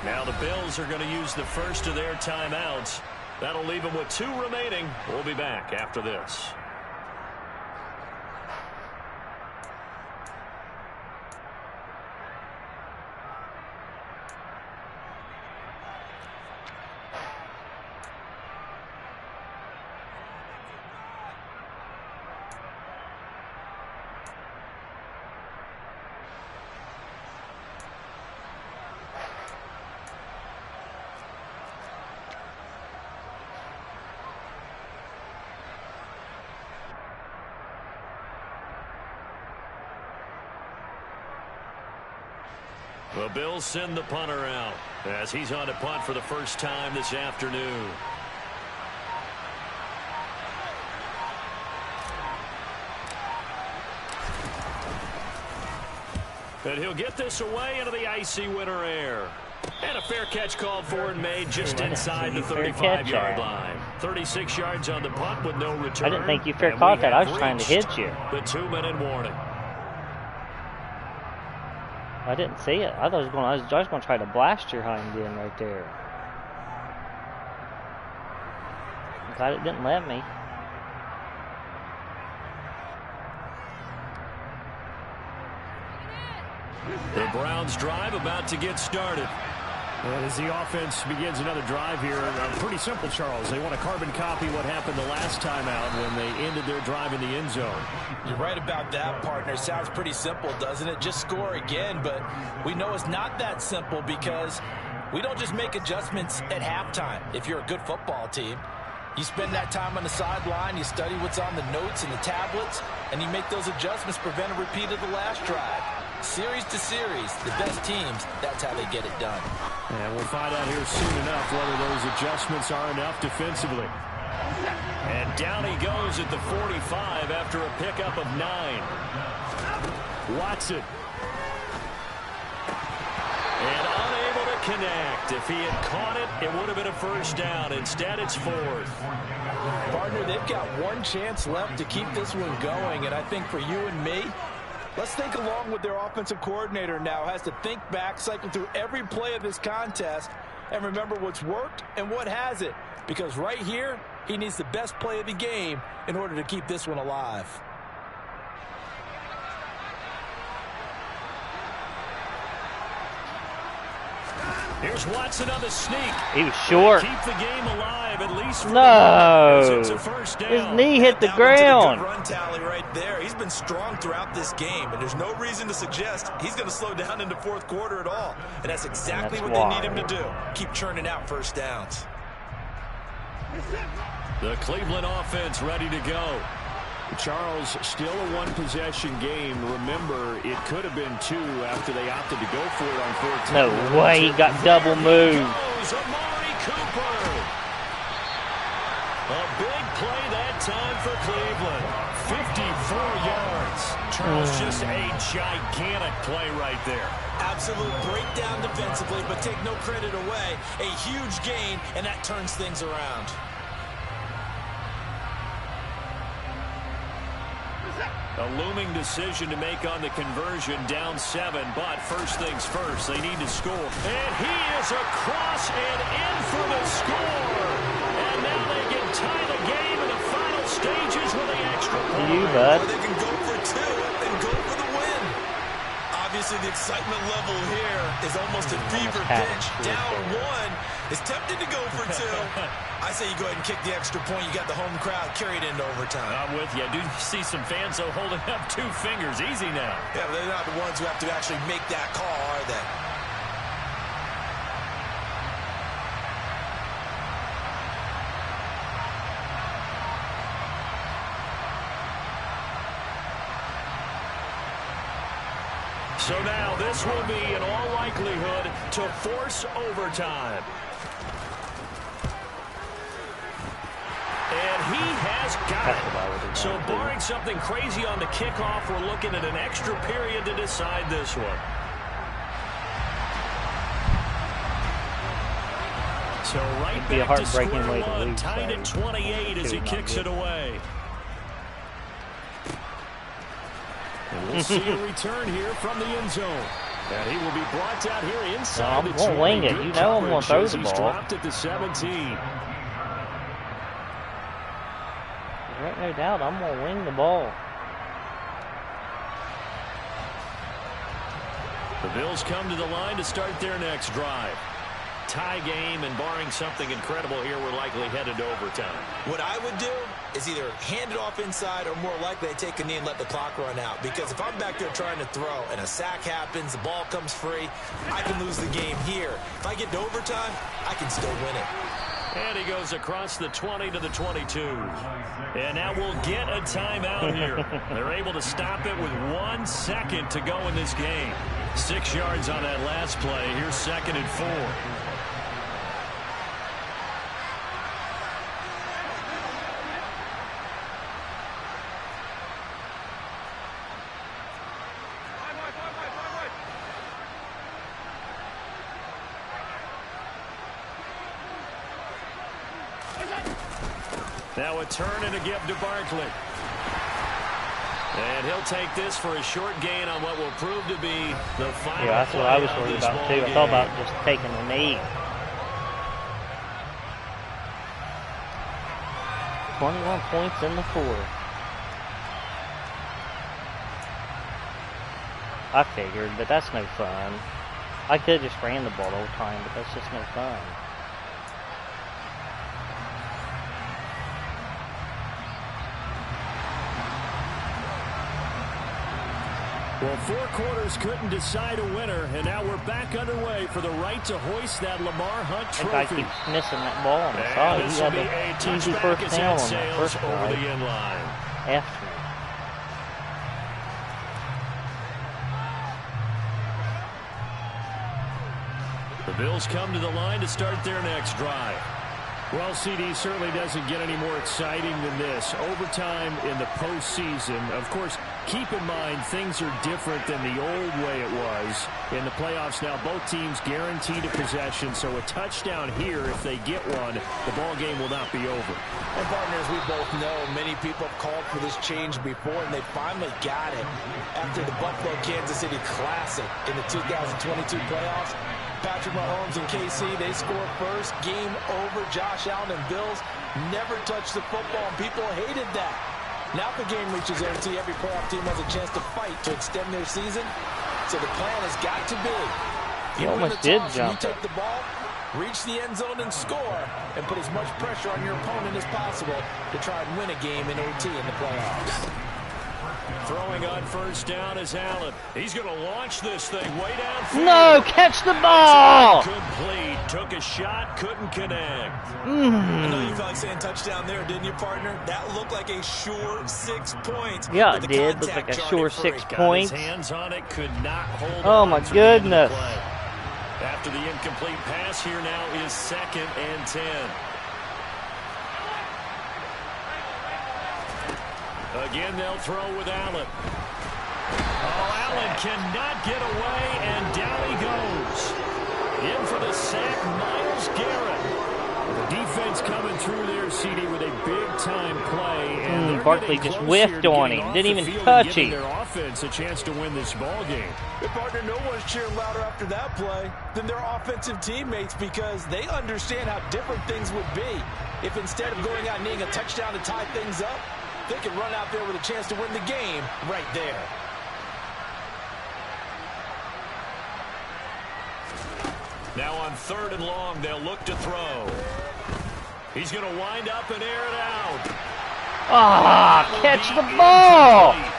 Now the Bills are going to use the first of their timeouts. That'll leave them with 2 remaining. We'll be back after this. The Bills send the punter out as he's on to punt for the first time this afternoon. And he'll get this away into the icy winter air. And a fair catch called for and made just inside the 35-yard line. 36 yards on the punt with no return. I didn't think you fair caught that. I was trying to hit you. The 2-minute warning. I didn't see it. I thought I was going to try to blast your hind end right there. I'm glad it didn't let me. The Browns drive about to get started. And as the offense begins another drive here, pretty simple, Charles. They want to carbon copy what happened the last time out when they ended their drive in the end zone. You're right about that, partner. Sounds pretty simple, doesn't it? Just score again, but we know it's not that simple because we don't just make adjustments at halftime. If you're a good football team, you spend that time on the sideline, you study what's on the notes and the tablets, and you make those adjustments, prevent a repeat of the last drive. Series to series, the best teams, that's how they get it done. And we'll find out here soon enough whether those adjustments are enough defensively. And down he goes at the 45 after a pickup of 9. Watson. And unable to connect. If he had caught it, it would have been a first down. Instead, it's 4th. Partner, they've got one chance left to keep this one going, and I think for you and me, let's think along with their offensive coordinator now. Has to think back, cycle through every play of this contest, and remember what's worked and what hasn't. Because right here, he needs the best play of the game in order to keep this one alive. Here's Watson on the sneak. He was short. Keep the game alive at least. No. It's a first down. His knee hit the That ground. one's a good run tally right there. He's been strong throughout this game, and there's no reason to suggest he's going to slow down in the fourth quarter at all. And that's exactly what they need him to do. Keep churning out first downs. The Cleveland offense ready to go. Charles, still a one-possession game. Remember, it could have been 2 after they opted to go for it on 14. No way, he got double moved. Amari Cooper. A big play that time for Cleveland. 54 yards. Charles, just a gigantic play right there. Absolute breakdown defensively, but take no credit away. A huge gain, and that turns things around. A looming decision to make on the conversion, down 7, but first things first, they need to score. And he is across and in for the score. And now they can tie the game in the final stages with the extra point. You bud. Or they can go for 2 and go for the win. Obviously, the excitement level here is almost a fever pitch. Down 1 is tempted to go for 2. I say you go ahead and kick the extra point. You got the home crowd, carry it into overtime. I'm with you. I do see some fans, though, holding up 2 fingers. Easy now. Yeah, but they're not the ones who have to actually make that call, are they? So now this will be, in all likelihood, to force overtime. And he has got it. So barring something crazy on the kickoff, we're looking at an extra period to decide this one. So right Be a back to heartbreaking square way to one, lose, tied at 28 as he kicks it away. And we'll see a return here from the end zone. And he will be brought out here No, inside I'm the gonna 20. wing it. Good You know I'm gonna coverage throw as the he's ball. dropped at the 17. There ain't no doubt I'm gonna wing the ball. The Bills come to the line to start their next drive. Tie game, and barring something incredible here, we're likely headed to overtime. What I would do is either hand it off inside or more likely I take a knee and let the clock run out. Because if I'm back there trying to throw and a sack happens, the ball comes free, I can lose the game here. If I get to overtime, I can still win it. And he goes across the 20 to the 22. And now we'll get a timeout here. They're able to stop it with 1 second to go in this game. 6 yards on that last play. Here's 2nd and 4. Now a turn and a give to Barkley. And he'll take this for a short gain on what will prove to be the final. Yeah, that's what I was worried about too. I thought about just taking a knee. 21 points in the fourth. I figured, but that's no fun. I could just ran the ball the whole time, but that's just no fun. Well, 4 quarters couldn't decide a winner, and now we're back underway for the right to hoist that Lamar Hunt That guy trophy. keeps missing that ball on the And side. this He will had be a the easy touchback first as down it on that sails first over drive. the end line. F me. The Bills come to the line to start their next drive. Well, CD certainly doesn't get any more exciting than this. Overtime in the postseason. Of course, keep in mind things are different than the old way it was. In the playoffs now, both teams guaranteed a possession, so a touchdown here, if they get one, the ball game will not be over. And partners, we both know many people have called for this change before, and they finally got it. After the Buffalo-Kansas City Classic in the 2022 playoffs, Patrick Mahomes and KC, they score first. Game over. Josh Allen and Bills never touched the football, and people hated that. Now the game reaches OT. Every playoff team has a chance to fight to extend their season. So the plan has got to be, He almost did jump you take the ball, reach the end zone and score, and put as much pressure on your opponent as possible to try and win a game in OT in the playoffs. Throwing on first down is Allen. He's going to launch this thing way downfield. No, catch the ball! Complete. Took a shot, couldn't connect. I know you felt like saying touchdown there, didn't you, partner? That looked like a sure 6 points. Yeah, with it the did. Looked contact like a chart sure at 6 first. Got points. his hands on it, could not hold Oh on my through the end of the goodness. play. After the incomplete pass, here now is 2nd and 10. Again, they'll throw with Allen. Oh, Allen cannot get away, and down he goes. In for the sack, Myles Garrett. The defense coming through there, CD, with a big-time play. And they're Barkley getting just close whiffed here to on getting him. off Didn't the even field touch and giving him. their offense a chance to win this ball game. Good partner, no one's cheering louder after that play than their offensive teammates because they understand how different things would be if instead of going out and needing a touchdown to tie things up, they could run out there with a chance to win the game right there. Now on 3rd and long, they'll look to throw. He's going to wind up and air it out. Ah, That will catch be the ball! incomplete.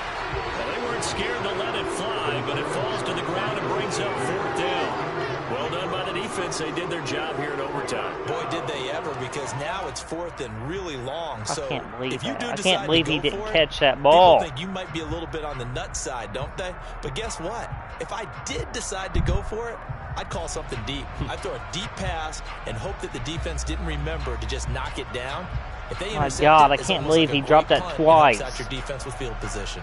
Well, they weren't scared to let it fly, but it falls to the ground and brings up 4th down. Well done by the defense. They did their job here in overtime. Boy, did they ever, because now it's 4th and really long. I So can't believe if you that. do I decide can't believe to he go didn't for it, catch that ball. people think you might be a little bit on the nut side, don't they? But guess what? If I did decide to go for it, I'd call something deep. I'd throw a deep pass and hope that the defense didn't remember to just knock it down. If they My intercept God, it, I it's can't almost believe like he a dropped great that punt. twice. It helps out your defense with field position.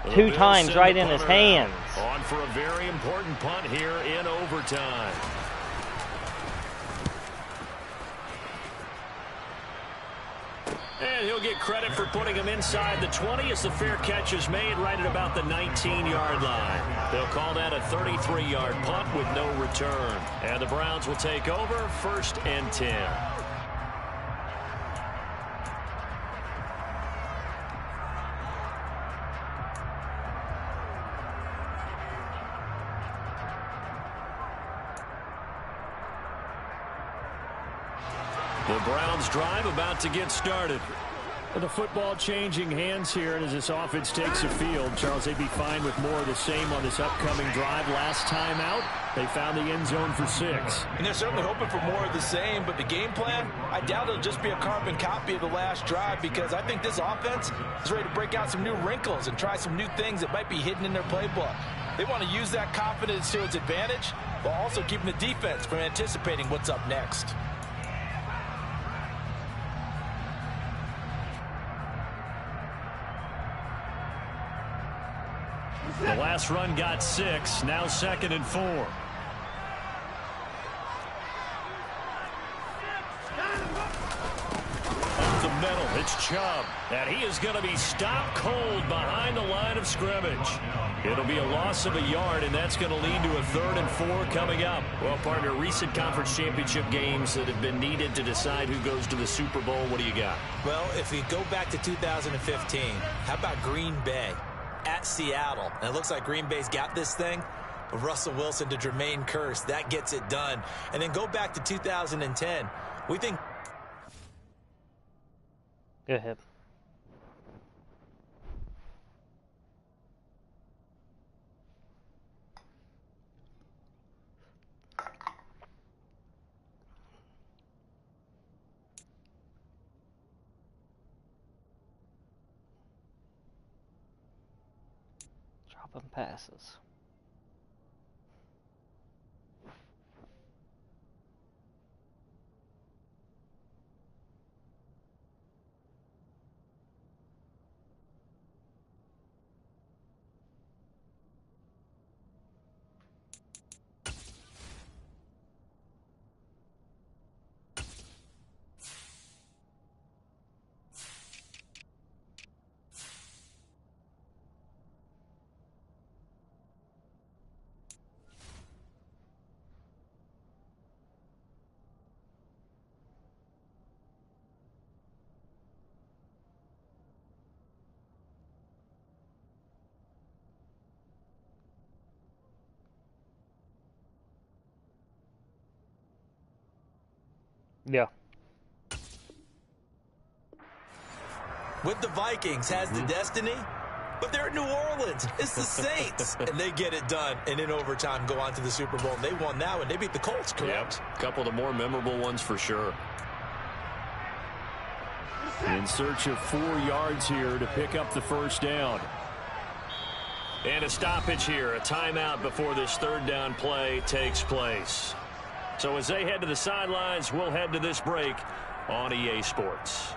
The 2 Bills times send right the in his punter hands. On for a very important punt here in overtime. And he'll get credit for putting him inside the 20 as the fair catch is made right at about the 19-yard line. They'll call that a 33-yard punt with no return. And the Browns will take over 1st and 10. The Browns drive about to get started. The football changing hands here, and as this offense takes the field, Charles, they'd be fine with more of the same on this upcoming drive. Last time out, they found the end zone for 6. And they're certainly hoping for more of the same, but the game plan, I doubt it'll just be a carbon copy of the last drive, because I think this offense is ready to break out some new wrinkles and try some new things that might be hidden in their playbook. They want to use that confidence to its advantage, while also keeping the defense from anticipating what's up next. The last run got 6, now 2nd and 4. Up the middle, it's Chubb. And he is going to be stopped cold behind the line of scrimmage. It'll be a loss of a yard, and that's going to lead to a 3rd and 4 coming up. Well, partner, recent conference championship games that have been needed to decide who goes to the Super Bowl. What do you got? Well, if we go back to 2015, how about Green Bay at Seattle? And it looks like Green Bay's got this thing. But Russell Wilson to Jermaine Kearse, that gets it done. And then go back to 2010. We think... Go ahead. Dropping passes. Yeah. With the Vikings has the destiny, but they're at New Orleans. It's the Saints. And they get it done. And in overtime, go on to the Super Bowl. They won that one. They beat the Colts, correct? Yep. A couple of the more memorable ones for sure. In search of 4 yards here to pick up the 1st down. And a stoppage here, a timeout before this 3rd down play takes place. So as they head to the sidelines, we'll head to this break on EA Sports.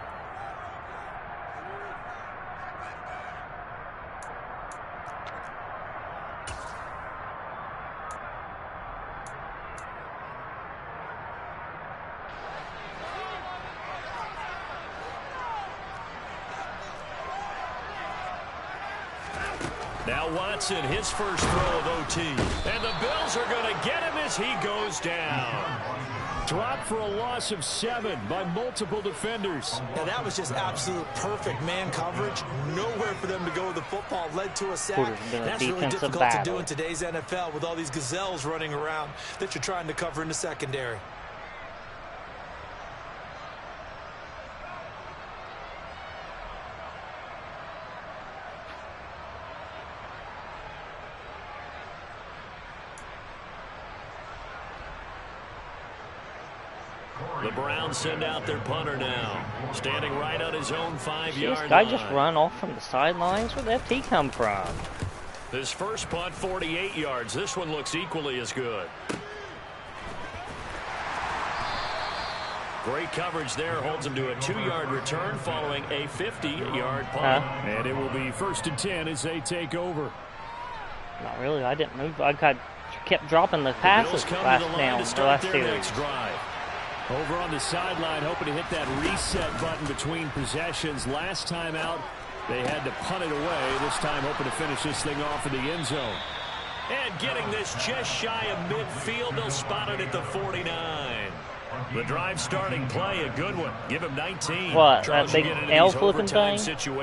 Now Watson, his first throw of OT. And the Bills are going to get him as he goes down. Dropped for a loss of 7 by multiple defenders. Now that was just absolute perfect man coverage. Nowhere for them to go with the football. Led to a sack. That's really difficult to do in today's NFL with all these gazelles running around that you're trying to cover in the secondary. The Browns send out their punter now. Standing right on his own 5-yard line. This guy just run off from the sidelines? Where'd that tee come from? His first punt, 48 yards. This one looks equally as good. Great coverage there. Holds him to a 2-yard return following a 50-yard punt. And it will be 1st and 10 as they take over. Not really. I didn't move. I kept dropping the passes last down. To start their next drive. Over on the sideline, hoping to hit that reset button between possessions. Last time out, they had to punt it away. This time, hoping to finish this thing off in the end zone. And getting this just shy of midfield, they'll spot it at the 49. The drive starting play, a good one. Give him 19. What, Charles, that big L flipping thing?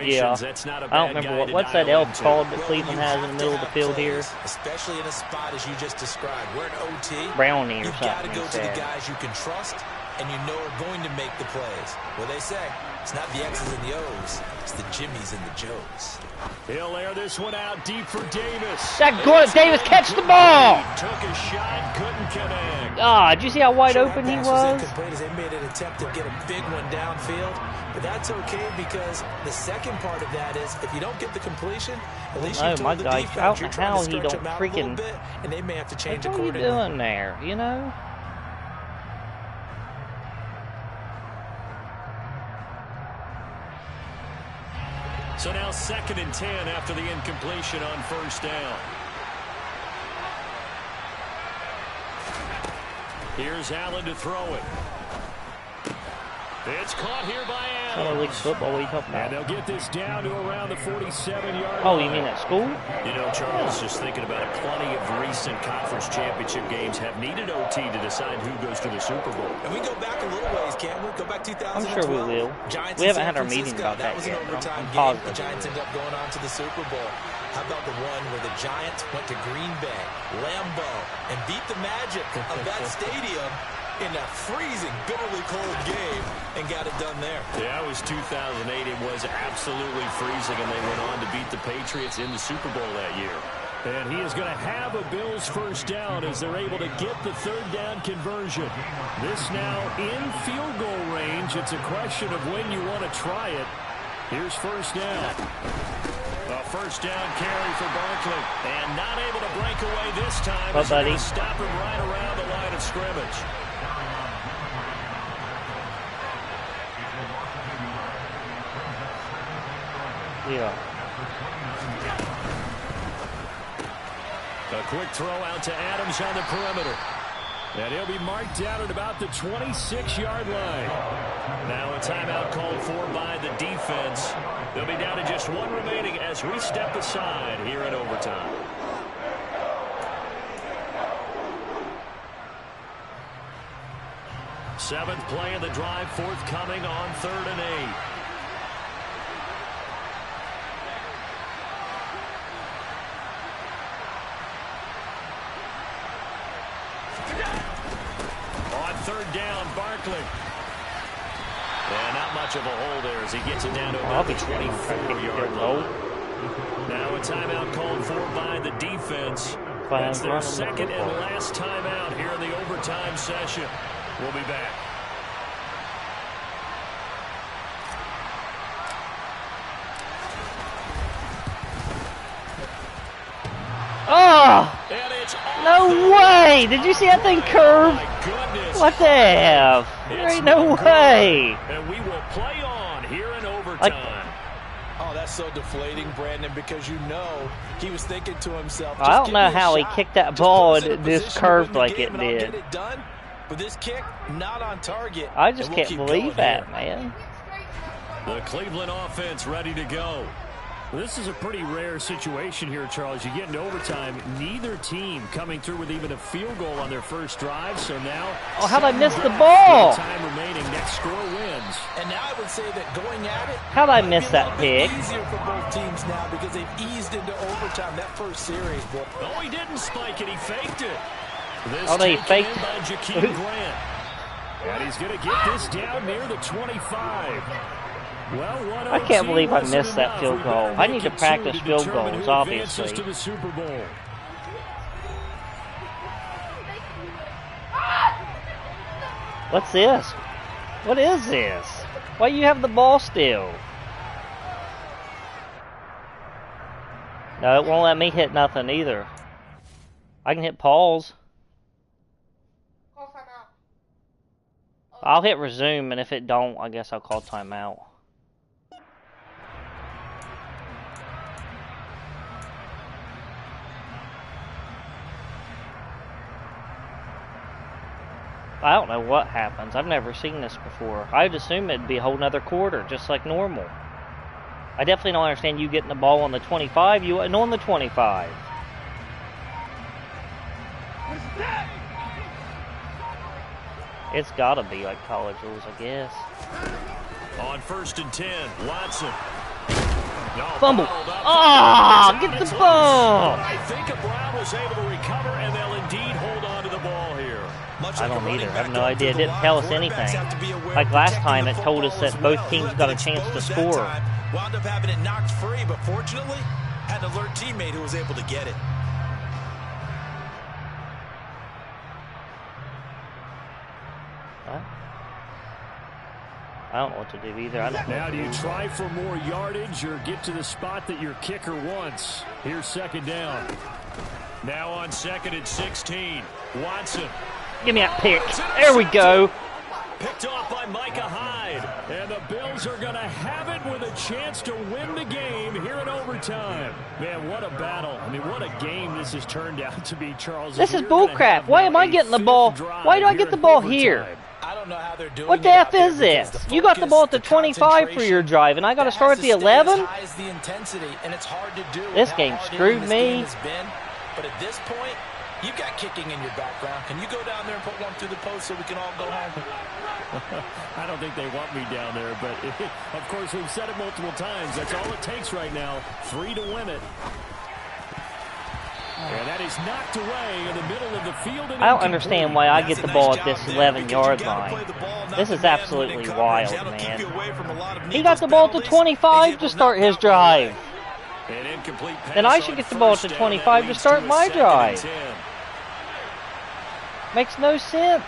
Yeah. That's not a I don't bad remember guy what's to that dial L into. called that Cleveland has in the middle of the field here? Especially in a spot as you just described. We're in OT. Brownie or You've got to something. go he to the said. guys you can trust and you know are going to make the plays. Well, they say it's not the X's and the O's, it's the Jimmies and the Joes. He'll air this one out deep for Davis. That good Davis catch the ball! He took a shot, couldn't connect. Ah, did you see how wide open he was? As they made an attempt to get a big one downfield, but that's okay because the second part of that is if you don't get the completion, at least you Oh told my the gosh, defense I don't you're know trying how to he stretch don't them out a little freaking. bit, and they may have to change What are you accordingly. doing there? You know. So now 2nd and 10 after the incompletion on first down. Here's Allen to throw it. It's caught here by Summer Allen. League football, what are you talking And about? they'll get this down to around the 47-yard Oh, line. you mean at school? You know, Charles, just thinking about it, plenty of recent conference championship games have needed OT to decide who goes to the Super Bowl. And we go back a little ways, can't we? Go back 2012. I'm sure we will. Giants We in haven't San had our meeting Francisco. about that was yet, an but overtime I'm game. positive The we Giants will. ended up going on to the Super Bowl. How about the one where the Giants went to Green Bay, Lambeau, and beat the Magic of that stadium in a freezing, bitterly cold game and got it done there. Yeah, it was 2008. It was absolutely freezing, and they went on to beat the Patriots in the Super Bowl that year. And he is going to have a Bills first down as they're able to get the third down conversion. This now in field goal range. It's a question of when you want to try it. Here's first down. A first down carry for Barkley. And not able to break away this time. Oh, as they're buddy. gonna stop him right around the line of scrimmage. Yeah. A quick throw out to Adams on the perimeter. And he'll be marked down at about the 26-yard line. Now a timeout called for by the defense. They'll be down to just one remaining as we step aside here in overtime. Seventh play of the drive forthcoming on 3rd and 8. On 3rd down, Barkley. And not much of a hole there as he gets it down to about the 24-yard line. Now a timeout called for by the defense. That's their second and last timeout here in the overtime session. We'll be back. Oh! And it's No way! Did you see that thing curve? my goodness. What the F? There It's ain't no good. way! And we will play on here in overtime. Oh, that's so deflating, Brandon, because you know he was thinking to himself, I don't just know give me a how he shot. kicked that Just ball put us in and a it just position to win curved the like game it and I'll did. get it done. But this kick, not on target. I just and we'll can't keep believe going that, here. man. The Cleveland offense ready to go. Well, this is a pretty rare situation here, Charles. You get into overtime, neither team coming through with even a field goal on their first drive. So now, Oh, how'd I miss the with ball? time remaining, next score wins. And now I would say that going at it, How'd I might miss be a that little bit pick? easier for both teams now because they've eased into overtime. That first series, boy. Oh, he didn't spike it. He faked it. This Oh, no, he taken faked in by it. Jakeem Grant. And he's going to get this down near the 25. Well, I can't believe I wasn't missed that enough. field We better goal. I make need to it two practice field determine goals, who obviously. advances to the Super Bowl. What's this? What is this? Why you have the ball still? No, it won't let me hit nothing either. I can hit pause. Call timeout. I'll hit resume, and if it don't, I guess I'll call timeout. I don't know what happens. I've never seen this before. I'd assume it'd be a whole nother quarter, just like normal. I definitely don't understand you getting the ball on the 25. You wasn't on the 25. It's got to be like college rules, I guess. On 1st and 10, Watson. No, Fumble. Ah, get the ball. I think Brown was able to recover, and they'll indeed hold on to the ball here. I don't either. I have no idea. It didn't tell us anything. Like last time, it told us that both teams got a chance to score. Wound up having it knocked free, but fortunately, had an alert teammate who was able to get it. What? I don't know what to do either. I don't know. Now, do you try for more yardage or get to the spot that your kicker wants? Here's 2nd down. Now on 2nd and 16, Watson. Give me that pick. There we go. Picked off by Micah Hyde. And the Bills are going to have it with a chance to win the game here in overtime. Man, what a battle. I mean, what a game this has turned out to be, Charles. This is bullcrap. Why am I getting the ball? Why do I get the ball here? I don't know how they're doing. What the F is this? You got the ball at the 25 for your drive, and I got to start at the 11? This game screwed me. But at this point, you've got kicking in your background. Can you go down there and put one through the post so we can all go home? I don't think they want me down there, but of course we've said it multiple times. That's all it takes right now. 3 to win it. And that is knocked away in the middle of the field. I don't understand why I get the ball at this 11-yard line. This is absolutely wild, man. He got the ball at the 25 to start his drive. Then I should get the ball at the 25 to start my drive. Makes no sense.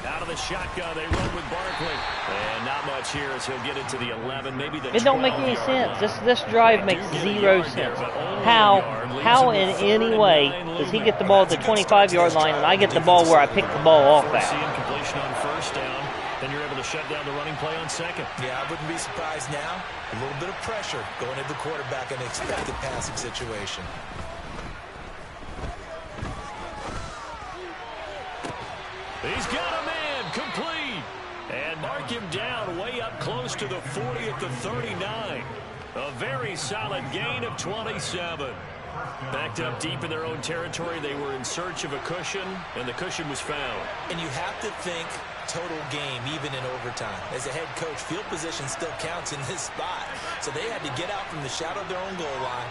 Out of the shotgun, they run with Barkley. And not much here as he'll get it to the 11, maybe the 12. It don't make any sense. This drive makes zero sense. How in any way does he get the ball at the 25-yard line and I get the ball where I picked the ball off at? Completion on 1st down, then you're able to shut down the running play on 2nd. Yeah, I wouldn't be surprised now. A little bit of pressure going into the quarterback in an expected passing situation. He's got a man complete. And mark him down way up close to the 40 at the 39. A very solid gain of 27. Backed up deep in their own territory, they were in search of a cushion, and the cushion was found. And you have to think total game, even in overtime. As a head coach, field position still counts in this spot. So they had to get out from the shadow of their own goal line,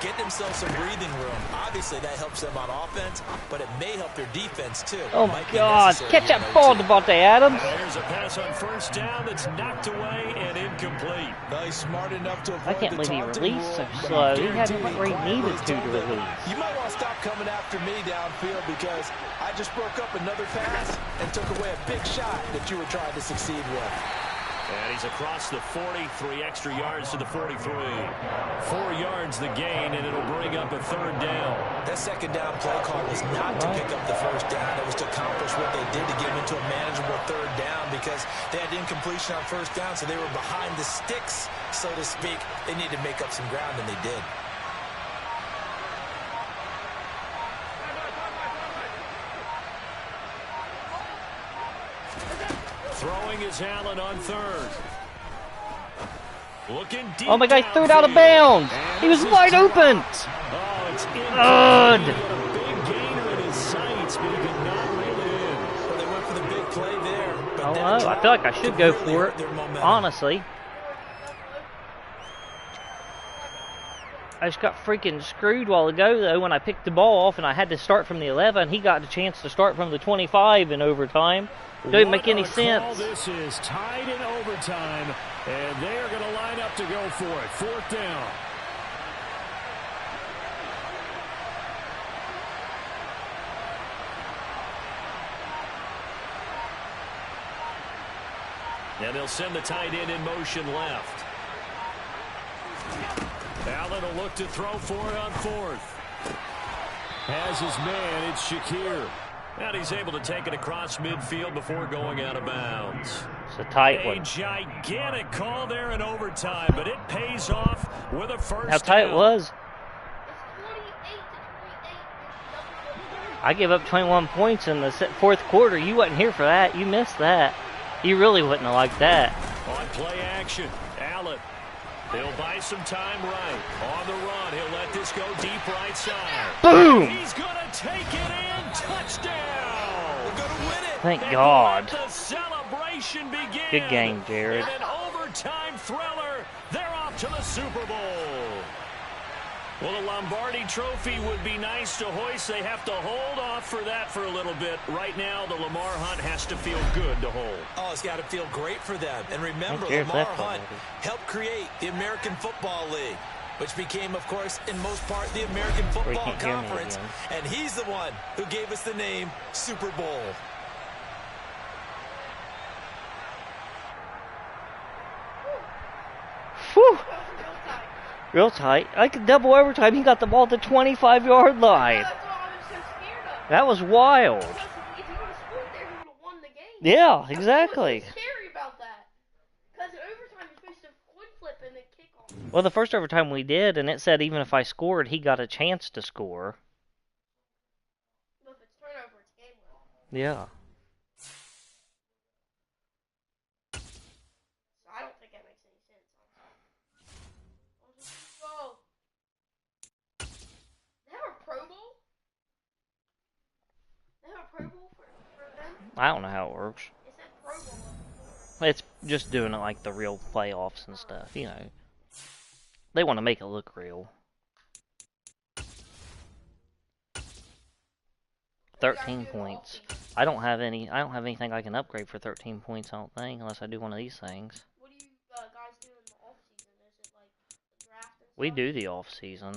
get themselves some breathing room. Obviously, that helps them on offense, but it may help their defense, too. Oh, my God. Catch that ball, Devontae Adams. There's a pass on 1st down that's knocked away and incomplete. Nice, smart enough to avoid I can't believe he released so slow. He had him where he needed to release. You might want to stop coming after me downfield because I just broke up another pass and took away a big shot that you were trying to succeed with. And he's across the 40, 3 extra yards to the 43. 4 yards the gain, and it'll bring up a 3rd down. That 2nd down play call was not to pick up the 1st down. It was to accomplish what they did to get into a manageable 3rd down because they had incompletion on 1st down, so they were behind the sticks, so to speak. They needed to make up some ground, and they did. Throwing is Allen on 3rd. Looking deep. Oh, my guy threw it out of bounds. He was wide open. Oh, it's Good. a big gainer in his sights, but he could not reel it in. Well, they went for the big play there. But I don't know. I feel like I should go for it, honestly. I just got freaking screwed a while ago, though, when I picked the ball off and I had to start from the 11. He got a chance to start from the 25 in overtime. Doesn't make any sense. This is tied in overtime, and they are going to line up to go for it. 4th down. And they'll send the tight end in motion left. Allen will look to throw for it on 4th. Has his man, it's Shakir. And he's able to take it across midfield before going out of bounds. It's a tight A one. gigantic call there in overtime, but it pays off with a 1st How tight down. it was. I gave up 21 points in the fourth quarter. You wasn't here for that. You missed that. You really wouldn't have liked that. On play action, Allen. He'll buy some time right. On the run, he'll let this go deep right side. Boom! He's going to take it in. Touchdown! We're going to win it. Thank And God. let the celebration begin. Good game, Jared. In an overtime thriller, they're off to the Super Bowl. Well, the Lombardi Trophy would be nice to hoist. They have to hold off for that for a little bit. Right now, the Lamar Hunt has to feel good to hold. Oh, it's got to feel great for them. And remember, Here's Lamar that Hunt quality. helped create the American Football League, which became, of course, in most part, the American Football can't hear me Conference. again. And he's the one who gave us the name Super Bowl. Whew. Real tight. I could double overtime. He got the ball at the 25-yard line. That's what I was so scared of. That was wild. Because if he would have scored there, he would have won the game. Yeah, That's exactly. what's so scary about that. Because in overtime, you're supposed to coin flip and then kick off. Well, the first overtime we did, and it said even if I scored, he got a chance to score. But if it's turnover, it's game winner. Yeah. So I don't think that makes any sense. I'll just go. They have a Pro Bowl? They have a Pro Bowl for them? I don't know how it works. It said Pro Bowl. It's just doing it like the real playoffs and stuff, you know. They want to make it look real. 13 points. I don't have anything I can upgrade for 13 points, I don't think, unless I do one of these things. What do you guys do in the off season? Is it like the draft and stuff? We do the off season.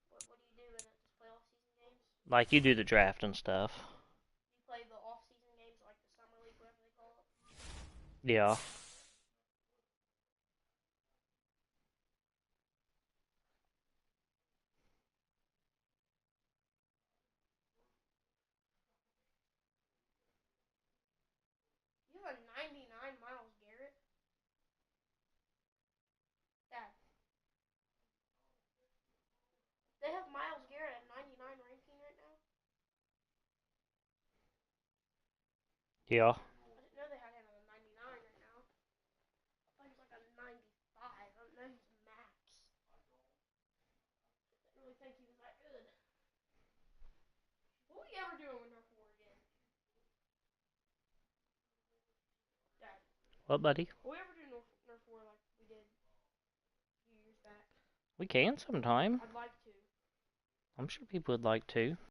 What do you do in it? Just play off season games? Like you do the draft and stuff. You play the off season games like the summer league, whatever they call it? Yeah. You have a 99 Miles Garrett? Dad. They have Miles Garrett at 99 ranking right now? Yeah. I didn't know they had him at a 99 right now. I thought he was like a 95. I don't know he's max. Didn't really think he was that good. What will we ever do in Nerf War again? Dad, What, buddy? will we ever do Nerf War like we did a few years back? We can sometime. I'd like to. I'm sure people would like to.